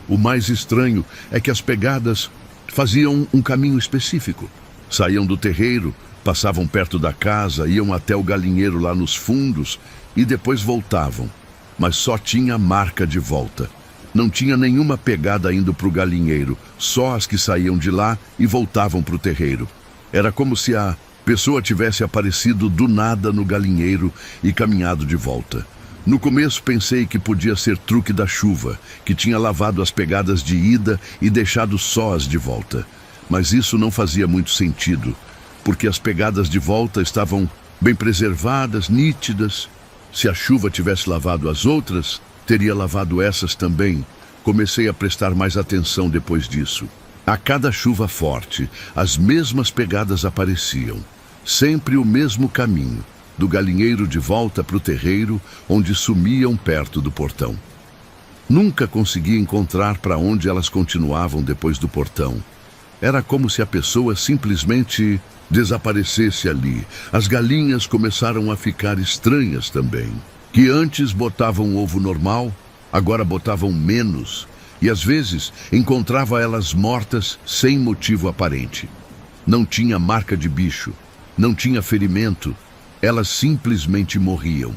[SPEAKER 1] O mais estranho é que as pegadas faziam um caminho específico. Saíam do terreiro, passavam perto da casa, iam até o galinheiro lá nos fundos e depois voltavam. Mas só tinha marca de volta. Não tinha nenhuma pegada indo para o galinheiro, só as que saíam de lá e voltavam para o terreiro. Era como se a pessoa tivesse aparecido do nada no galinheiro e caminhado de volta. No começo pensei que podia ser truque da chuva, que tinha lavado as pegadas de ida e deixado só as de volta. Mas isso não fazia muito sentido, porque as pegadas de volta estavam bem preservadas, nítidas. Se a chuva tivesse lavado as outras, teria lavado essas também. Comecei a prestar mais atenção depois disso. A cada chuva forte, as mesmas pegadas apareciam. Sempre o mesmo caminho, do galinheiro de volta para o terreiro, onde sumiam perto do portão. Nunca consegui encontrar para onde elas continuavam depois do portão. Era como se a pessoa simplesmente desaparecesse ali. As galinhas começaram a ficar estranhas também. Que antes botavam ovo normal, agora botavam menos, e às vezes encontrava elas mortas sem motivo aparente. Não tinha marca de bicho, não tinha ferimento, elas simplesmente morriam.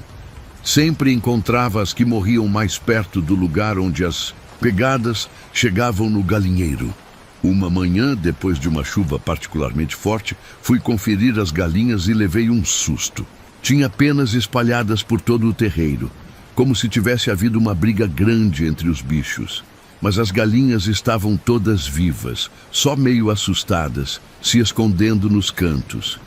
[SPEAKER 1] Sempre encontrava as que morriam mais perto do lugar onde as pegadas chegavam no galinheiro. Uma manhã, depois de uma chuva particularmente forte, fui conferir as galinhas e levei um susto. Tinha penas espalhadas por todo o terreiro, como se tivesse havido uma briga grande entre os bichos. Mas as galinhas estavam todas vivas, só meio assustadas, se escondendo nos cantos.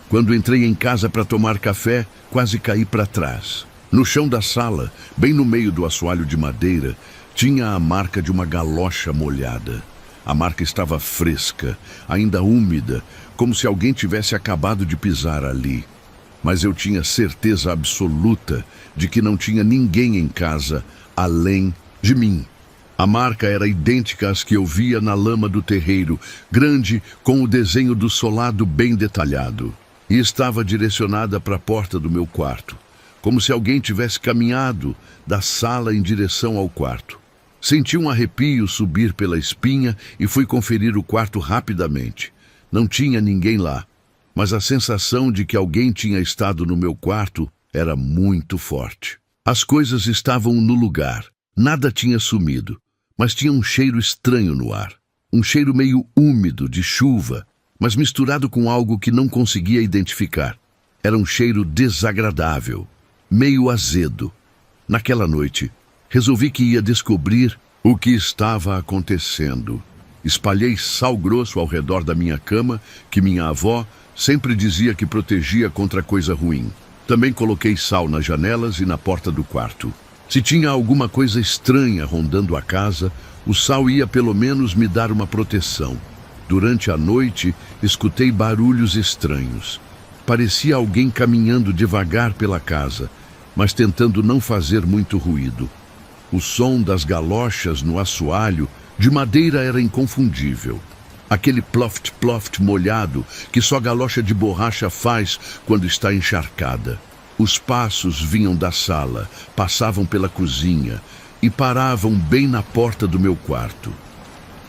[SPEAKER 1] Quando entrei em casa para tomar café, quase caí para trás. No chão da sala, bem no meio do assoalho de madeira, tinha a marca de uma galocha molhada. A marca estava fresca, ainda úmida, como se alguém tivesse acabado de pisar ali. Mas eu tinha certeza absoluta de que não tinha ninguém em casa além de mim. A marca era idêntica às que eu via na lama do terreiro, grande, com o desenho do solado bem detalhado. E estava direcionada para a porta do meu quarto, como se alguém tivesse caminhado da sala em direção ao quarto. Senti um arrepio subir pela espinha e fui conferir o quarto rapidamente. Não tinha ninguém lá. Mas a sensação de que alguém tinha estado no meu quarto era muito forte. As coisas estavam no lugar, nada tinha sumido, mas tinha um cheiro estranho no ar. Um cheiro meio úmido de chuva, mas misturado com algo que não conseguia identificar. Era um cheiro desagradável. meio azedo. Naquela noite, resolvi que ia descobrir o que estava acontecendo. Espalhei sal grosso ao redor da minha cama, que minha avó sempre dizia que protegia contra coisa ruim. Também coloquei sal nas janelas e na porta do quarto. Se tinha alguma coisa estranha rondando a casa, o sal ia pelo menos me dar uma proteção. Durante a noite, escutei barulhos estranhos. Parecia alguém caminhando devagar pela casa, mas tentando não fazer muito ruído. O som das galochas no assoalho de madeira era inconfundível. Aquele ploft-ploft molhado que só galocha de borracha faz quando está encharcada. Os passos vinham da sala, passavam pela cozinha e paravam bem na porta do meu quarto.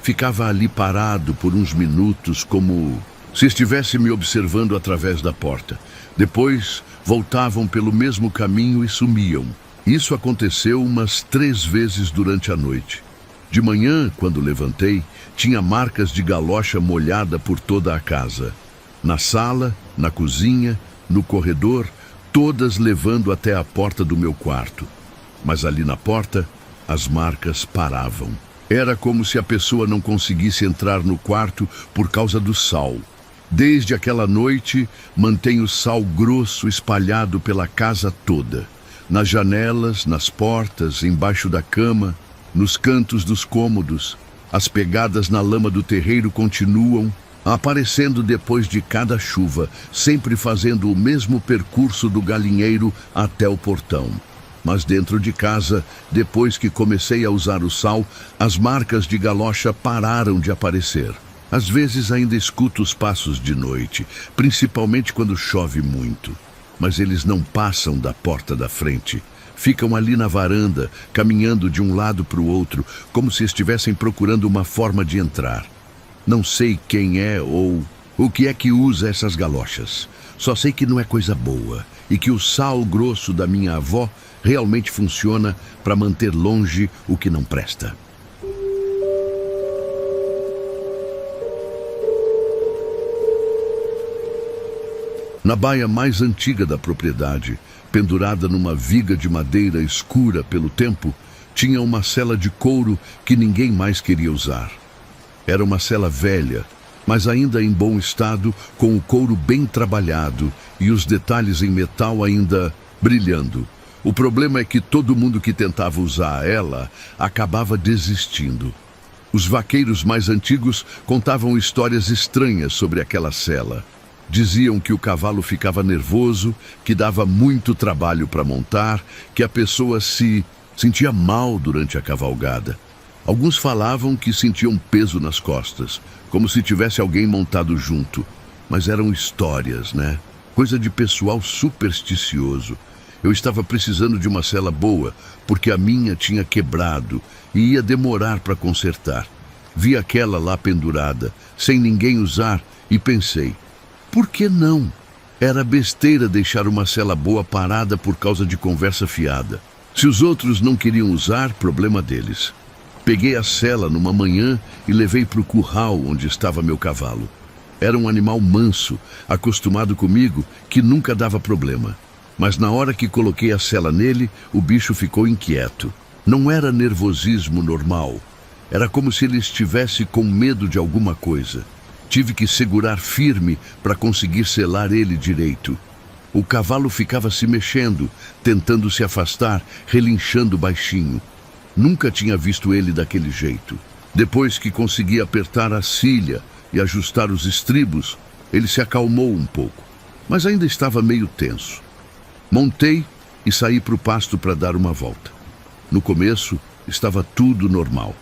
[SPEAKER 1] Ficava ali parado por uns minutos, como se estivesse me observando através da porta. Depois, voltavam pelo mesmo caminho e sumiam. Isso aconteceu umas 3 vezes durante a noite. De manhã, quando levantei, tinha marcas de galocha molhada por toda a casa. Na sala, na cozinha, no corredor, todas levando até a porta do meu quarto. Mas ali na porta, as marcas paravam. Era como se a pessoa não conseguisse entrar no quarto por causa do sal. Desde aquela noite, mantenho sal grosso espalhado pela casa toda. Nas janelas, nas portas, embaixo da cama, nos cantos dos cômodos. As pegadas na lama do terreiro continuam, aparecendo depois de cada chuva, sempre fazendo o mesmo percurso do galinheiro até o portão. Mas dentro de casa, depois que comecei a usar o sal, as marcas de galocha pararam de aparecer. Às vezes ainda escuto os passos de noite, principalmente quando chove muito. Mas eles não passam da porta da frente. Ficam ali na varanda, caminhando de um lado para o outro, como se estivessem procurando uma forma de entrar. Não sei quem é ou o que é que usa essas galochas. Só sei que não é coisa boa e que o sal grosso da minha avó realmente funciona para manter longe o que não presta. Na baia mais antiga da propriedade, pendurada numa viga de madeira escura pelo tempo, tinha uma sela de couro que ninguém mais queria usar. Era uma sela velha, mas ainda em bom estado, com o couro bem trabalhado e os detalhes em metal ainda brilhando. O problema é que todo mundo que tentava usar ela acabava desistindo. Os vaqueiros mais antigos contavam histórias estranhas sobre aquela sela. Diziam que o cavalo ficava nervoso, que dava muito trabalho para montar, que a pessoa se sentia mal durante a cavalgada. Alguns falavam que sentiam peso nas costas, como se tivesse alguém montado junto. Mas eram histórias, né? Coisa de pessoal supersticioso. Eu estava precisando de uma sela boa, porque a minha tinha quebrado e ia demorar para consertar. Vi aquela lá pendurada, sem ninguém usar, e pensei: por que não? Era besteira deixar uma sela boa parada por causa de conversa fiada. Se os outros não queriam usar, problema deles. Peguei a sela numa manhã e levei para o curral onde estava meu cavalo. Era um animal manso, acostumado comigo, que nunca dava problema. Mas na hora que coloquei a sela nele, o bicho ficou inquieto. Não era nervosismo normal. Era como se ele estivesse com medo de alguma coisa. Tive que segurar firme para conseguir selar ele direito. O cavalo ficava se mexendo, tentando se afastar, relinchando baixinho. Nunca tinha visto ele daquele jeito. Depois que consegui apertar a cilha e ajustar os estribos, ele se acalmou um pouco, mas ainda estava meio tenso. Montei e saí para o pasto para dar uma volta. No começo, estava tudo normal.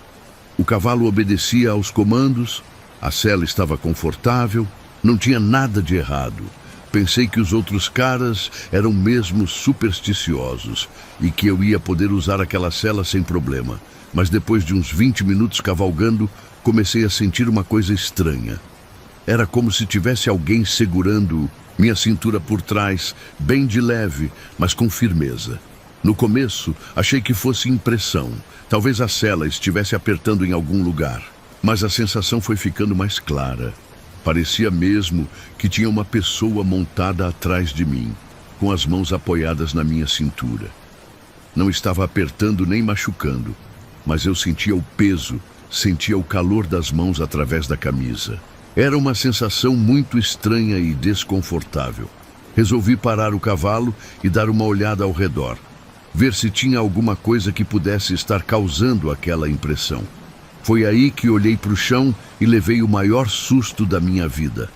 [SPEAKER 1] O cavalo obedecia aos comandos, a sela estava confortável, não tinha nada de errado. Pensei que os outros caras eram mesmo supersticiosos e que eu ia poder usar aquela sela sem problema. Mas depois de uns 20 minutos cavalgando, comecei a sentir uma coisa estranha. Era como se tivesse alguém segurando minha cintura por trás, bem de leve, mas com firmeza. No começo, achei que fosse impressão. Talvez a sela estivesse apertando em algum lugar. Mas a sensação foi ficando mais clara. Parecia mesmo que tinha uma pessoa montada atrás de mim. com as mãos apoiadas na minha cintura. Não estava apertando nem machucando, mas eu sentia o peso, sentia o calor das mãos através da camisa. Era uma sensação muito estranha e desconfortável. Resolvi parar o cavalo e dar uma olhada ao redor, ver se tinha alguma coisa que pudesse estar causando aquela impressão. Foi aí que olhei para o chão e levei o maior susto da minha vida.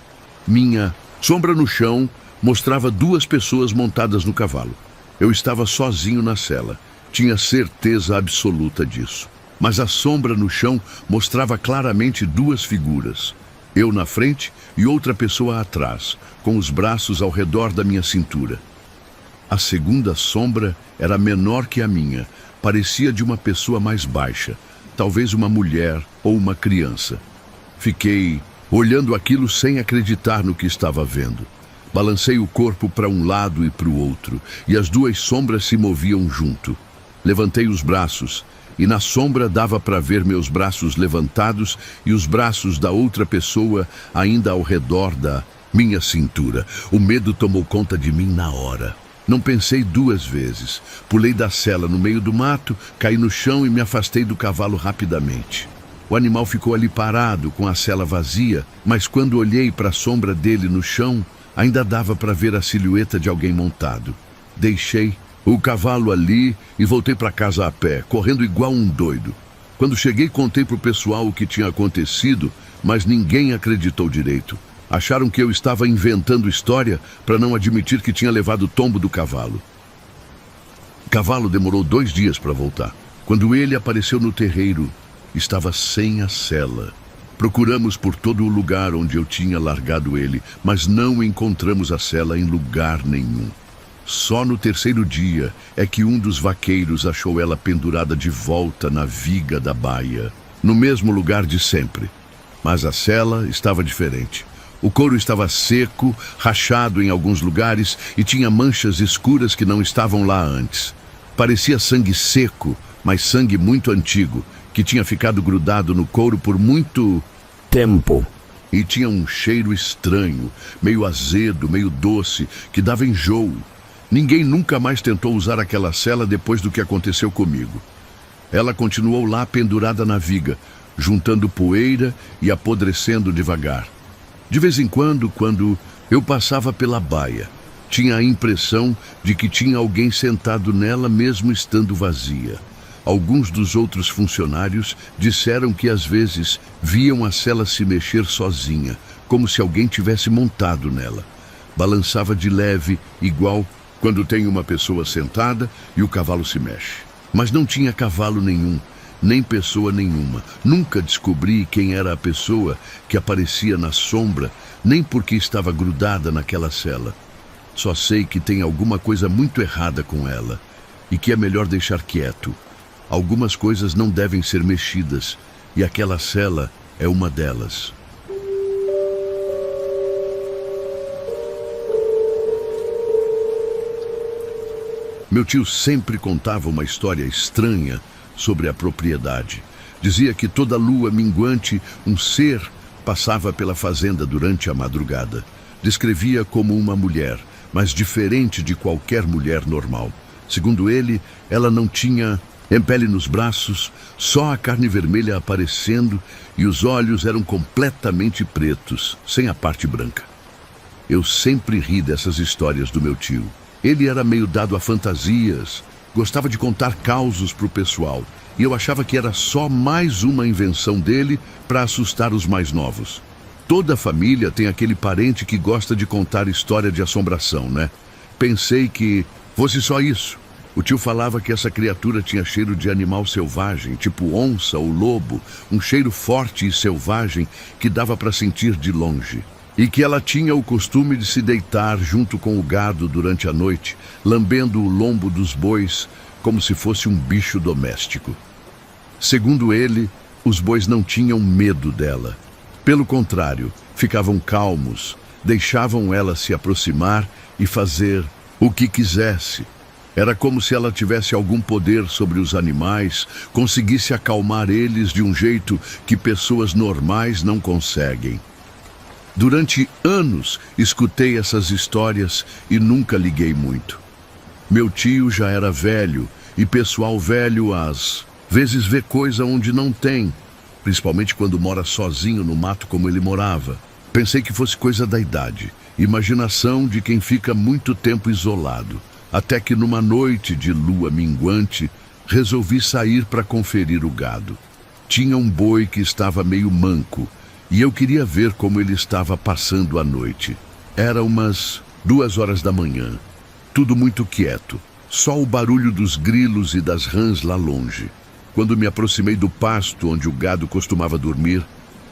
[SPEAKER 1] Minha sombra no chão mostrava duas pessoas montadas no cavalo. Eu estava sozinho na cela, tinha certeza absoluta disso. Mas a sombra no chão mostrava claramente duas figuras. Eu na frente e outra pessoa atrás, com os braços ao redor da minha cintura. A segunda sombra era menor que a minha, parecia de uma pessoa mais baixa, talvez uma mulher ou uma criança. Fiquei olhando aquilo sem acreditar no que estava vendo. Balancei o corpo para um lado e para o outro, e as duas sombras se moviam junto. Levantei os braços, e na sombra dava para ver meus braços levantados e os braços da outra pessoa ainda ao redor da minha cintura. O medo tomou conta de mim na hora. Não pensei duas vezes. Pulei da sela no meio do mato, caí no chão e me afastei do cavalo rapidamente. O animal ficou ali parado, com a sela vazia, mas quando olhei para a sombra dele no chão, ainda dava para ver a silhueta de alguém montado. Deixei o cavalo ali e voltei para casa a pé, correndo igual um doido. Quando cheguei, contei para o pessoal o que tinha acontecido, mas ninguém acreditou direito. Acharam que eu estava inventando história para não admitir que tinha levado o tombo do cavalo. O cavalo demorou 2 dias para voltar. Quando ele apareceu no terreiro, estava sem a sela. Procuramos por todo o lugar onde eu tinha largado ele, mas não encontramos a sela em lugar nenhum. Só no 3º dia é que um dos vaqueiros achou ela pendurada de volta na viga da baia, no mesmo lugar de sempre. Mas a sela estava diferente. O couro estava seco, rachado em alguns lugares e tinha manchas escuras que não estavam lá antes. Parecia sangue seco, mas sangue muito antigo, que tinha ficado grudado no couro por muito tempo. E tinha um cheiro estranho, meio azedo, meio doce, que dava enjoo. Ninguém nunca mais tentou usar aquela sela depois do que aconteceu comigo. Ela continuou lá pendurada na viga, juntando poeira e apodrecendo devagar. De vez em quando eu passava pela baia, tinha a impressão de que tinha alguém sentado nela mesmo estando vazia. Alguns dos outros funcionários disseram que às vezes viam a sela se mexer sozinha, como se alguém tivesse montado nela. Balançava de leve, igual quando tem uma pessoa sentada e o cavalo se mexe. Mas não tinha cavalo nenhum, nem pessoa nenhuma. Nunca descobri quem era a pessoa que aparecia na sombra, nem porque estava grudada naquela sela. Só sei que tem alguma coisa muito errada com ela e que é melhor deixar quieto. Algumas coisas não devem ser mexidas e aquela sela é uma delas. Meu tio sempre contava uma história estranha sobre a propriedade. Dizia que toda lua minguante um ser passava pela fazenda durante a madrugada. Descrevia como uma mulher, mas diferente de qualquer mulher normal. Segundo ele, ela não tinha pele nos braços, só a carne vermelha aparecendo e os olhos eram completamente pretos, sem a parte branca. Eu sempre ri dessas histórias do meu tio. Ele era meio dado a fantasias, gostava de contar causos para o pessoal, e eu achava que era só mais uma invenção dele para assustar os mais novos. Toda família tem aquele parente que gosta de contar história de assombração, né? Pensei que fosse só isso. O tio falava que essa criatura tinha cheiro de animal selvagem, tipo onça ou lobo, um cheiro forte e selvagem que dava para sentir de longe. E que ela tinha o costume de se deitar junto com o gado durante a noite, lambendo o lombo dos bois como se fosse um bicho doméstico. Segundo ele, os bois não tinham medo dela. Pelo contrário, ficavam calmos, deixavam ela se aproximar e fazer o que quisesse. Era como se ela tivesse algum poder sobre os animais, conseguisse acalmar eles de um jeito que pessoas normais não conseguem. Durante anos escutei essas histórias e nunca liguei muito. Meu tio já era velho e pessoal velho às vezes vê coisa onde não tem, principalmente quando mora sozinho no mato como ele morava. Pensei que fosse coisa da idade, imaginação de quem fica muito tempo isolado, até que numa noite de lua minguante resolvi sair para conferir o gado. Tinha um boi que estava meio manco e eu queria ver como ele estava passando a noite. Era umas 2 horas da manhã, tudo muito quieto, só o barulho dos grilos e das rãs lá longe. Quando me aproximei do pasto onde o gado costumava dormir,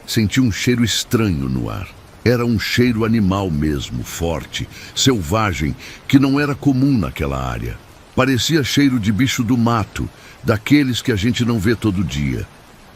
[SPEAKER 1] senti um cheiro estranho no ar. Era um cheiro animal mesmo, forte, selvagem, que não era comum naquela área. Parecia cheiro de bicho do mato, daqueles que a gente não vê todo dia.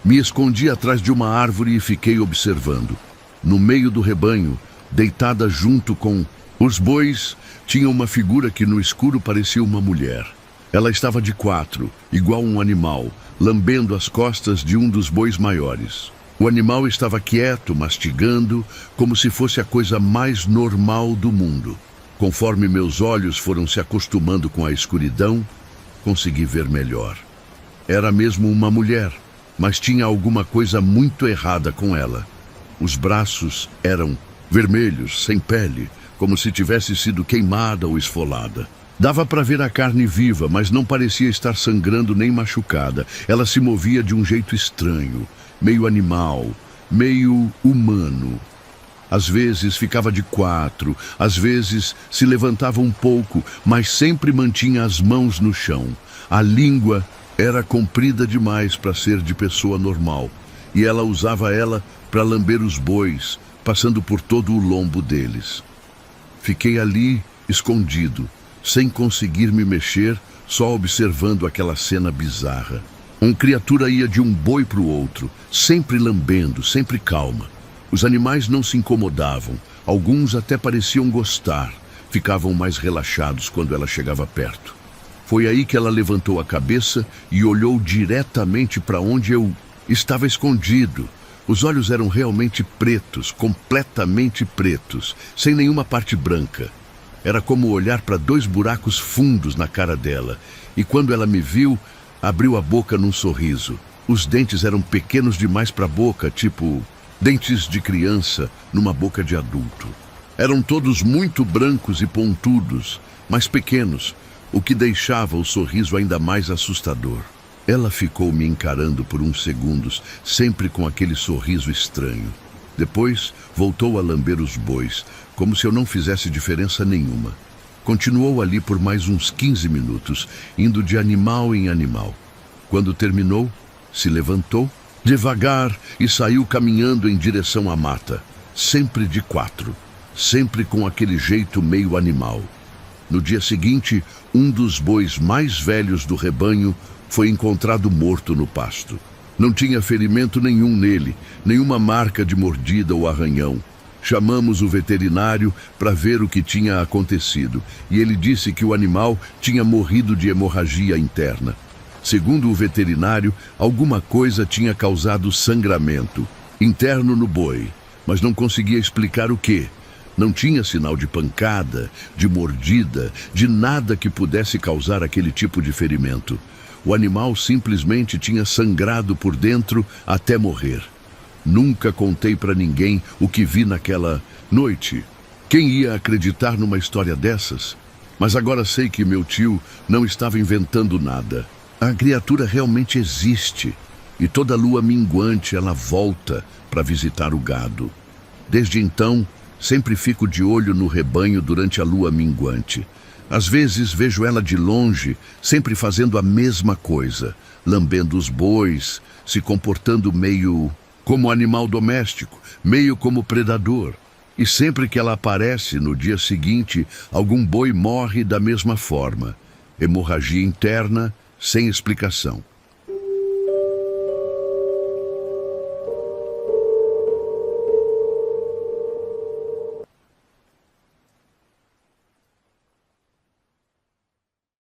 [SPEAKER 1] Me escondi atrás de uma árvore e fiquei observando. No meio do rebanho, deitada junto com os bois, tinha uma figura que no escuro parecia uma mulher. Ela estava de 4, igual um animal, lambendo as costas de um dos bois maiores. O animal estava quieto, mastigando, como se fosse a coisa mais normal do mundo. Conforme meus olhos foram se acostumando com a escuridão, consegui ver melhor. Era mesmo uma mulher, mas tinha alguma coisa muito errada com ela. Os braços eram vermelhos, sem pele, como se tivesse sido queimada ou esfolada. Dava para ver a carne viva, mas não parecia estar sangrando nem machucada. Ela se movia de um jeito estranho, meio animal, meio humano. Às vezes ficava de 4, às vezes se levantava um pouco, mas sempre mantinha as mãos no chão. A língua era comprida demais para ser de pessoa normal, e ela usava ela para lamber os bois, passando por todo o lombo deles. Fiquei ali, escondido, sem conseguir me mexer, só observando aquela cena bizarra. Uma criatura ia de um boi para o outro, sempre lambendo, sempre calma. Os animais não se incomodavam, alguns até pareciam gostar, ficavam mais relaxados quando ela chegava perto. Foi aí que ela levantou a cabeça e olhou diretamente para onde eu estava escondido. Os olhos eram realmente pretos, completamente pretos, sem nenhuma parte branca. Era como olhar para 2 buracos fundos na cara dela, e quando ela me viu, abriu a boca num sorriso. Os dentes eram pequenos demais para a boca, tipo dentes de criança numa boca de adulto. Eram todos muito brancos e pontudos, mas pequenos, o que deixava o sorriso ainda mais assustador. Ela ficou me encarando por uns segundos, sempre com aquele sorriso estranho. Depois, voltou a lamber os bois, como se eu não fizesse diferença nenhuma. Continuou ali por mais uns 15 minutos, indo de animal em animal. Quando terminou, se levantou, devagar, e saiu caminhando em direção à mata, sempre de 4, sempre com aquele jeito meio animal. No dia seguinte, um dos bois mais velhos do rebanho foi encontrado morto no pasto. Não tinha ferimento nenhum nele, nenhuma marca de mordida ou arranhão. Chamamos o veterinário para ver o que tinha acontecido, e ele disse que o animal tinha morrido de hemorragia interna. Segundo o veterinário, alguma coisa tinha causado sangramento interno no boi, mas não conseguia explicar o quê. Não tinha sinal de pancada, de mordida, de nada que pudesse causar aquele tipo de ferimento. O animal simplesmente tinha sangrado por dentro até morrer. Nunca contei para ninguém o que vi naquela noite. Quem ia acreditar numa história dessas? Mas agora sei que meu tio não estava inventando nada. A criatura realmente existe, e toda lua minguante ela volta para visitar o gado. Desde então, sempre fico de olho no rebanho durante a lua minguante. Às vezes vejo ela de longe, sempre fazendo a mesma coisa, lambendo os bois, se comportando meio como animal doméstico, meio como predador. E sempre que ela aparece, no dia seguinte, algum boi morre da mesma forma. Hemorragia interna, sem explicação.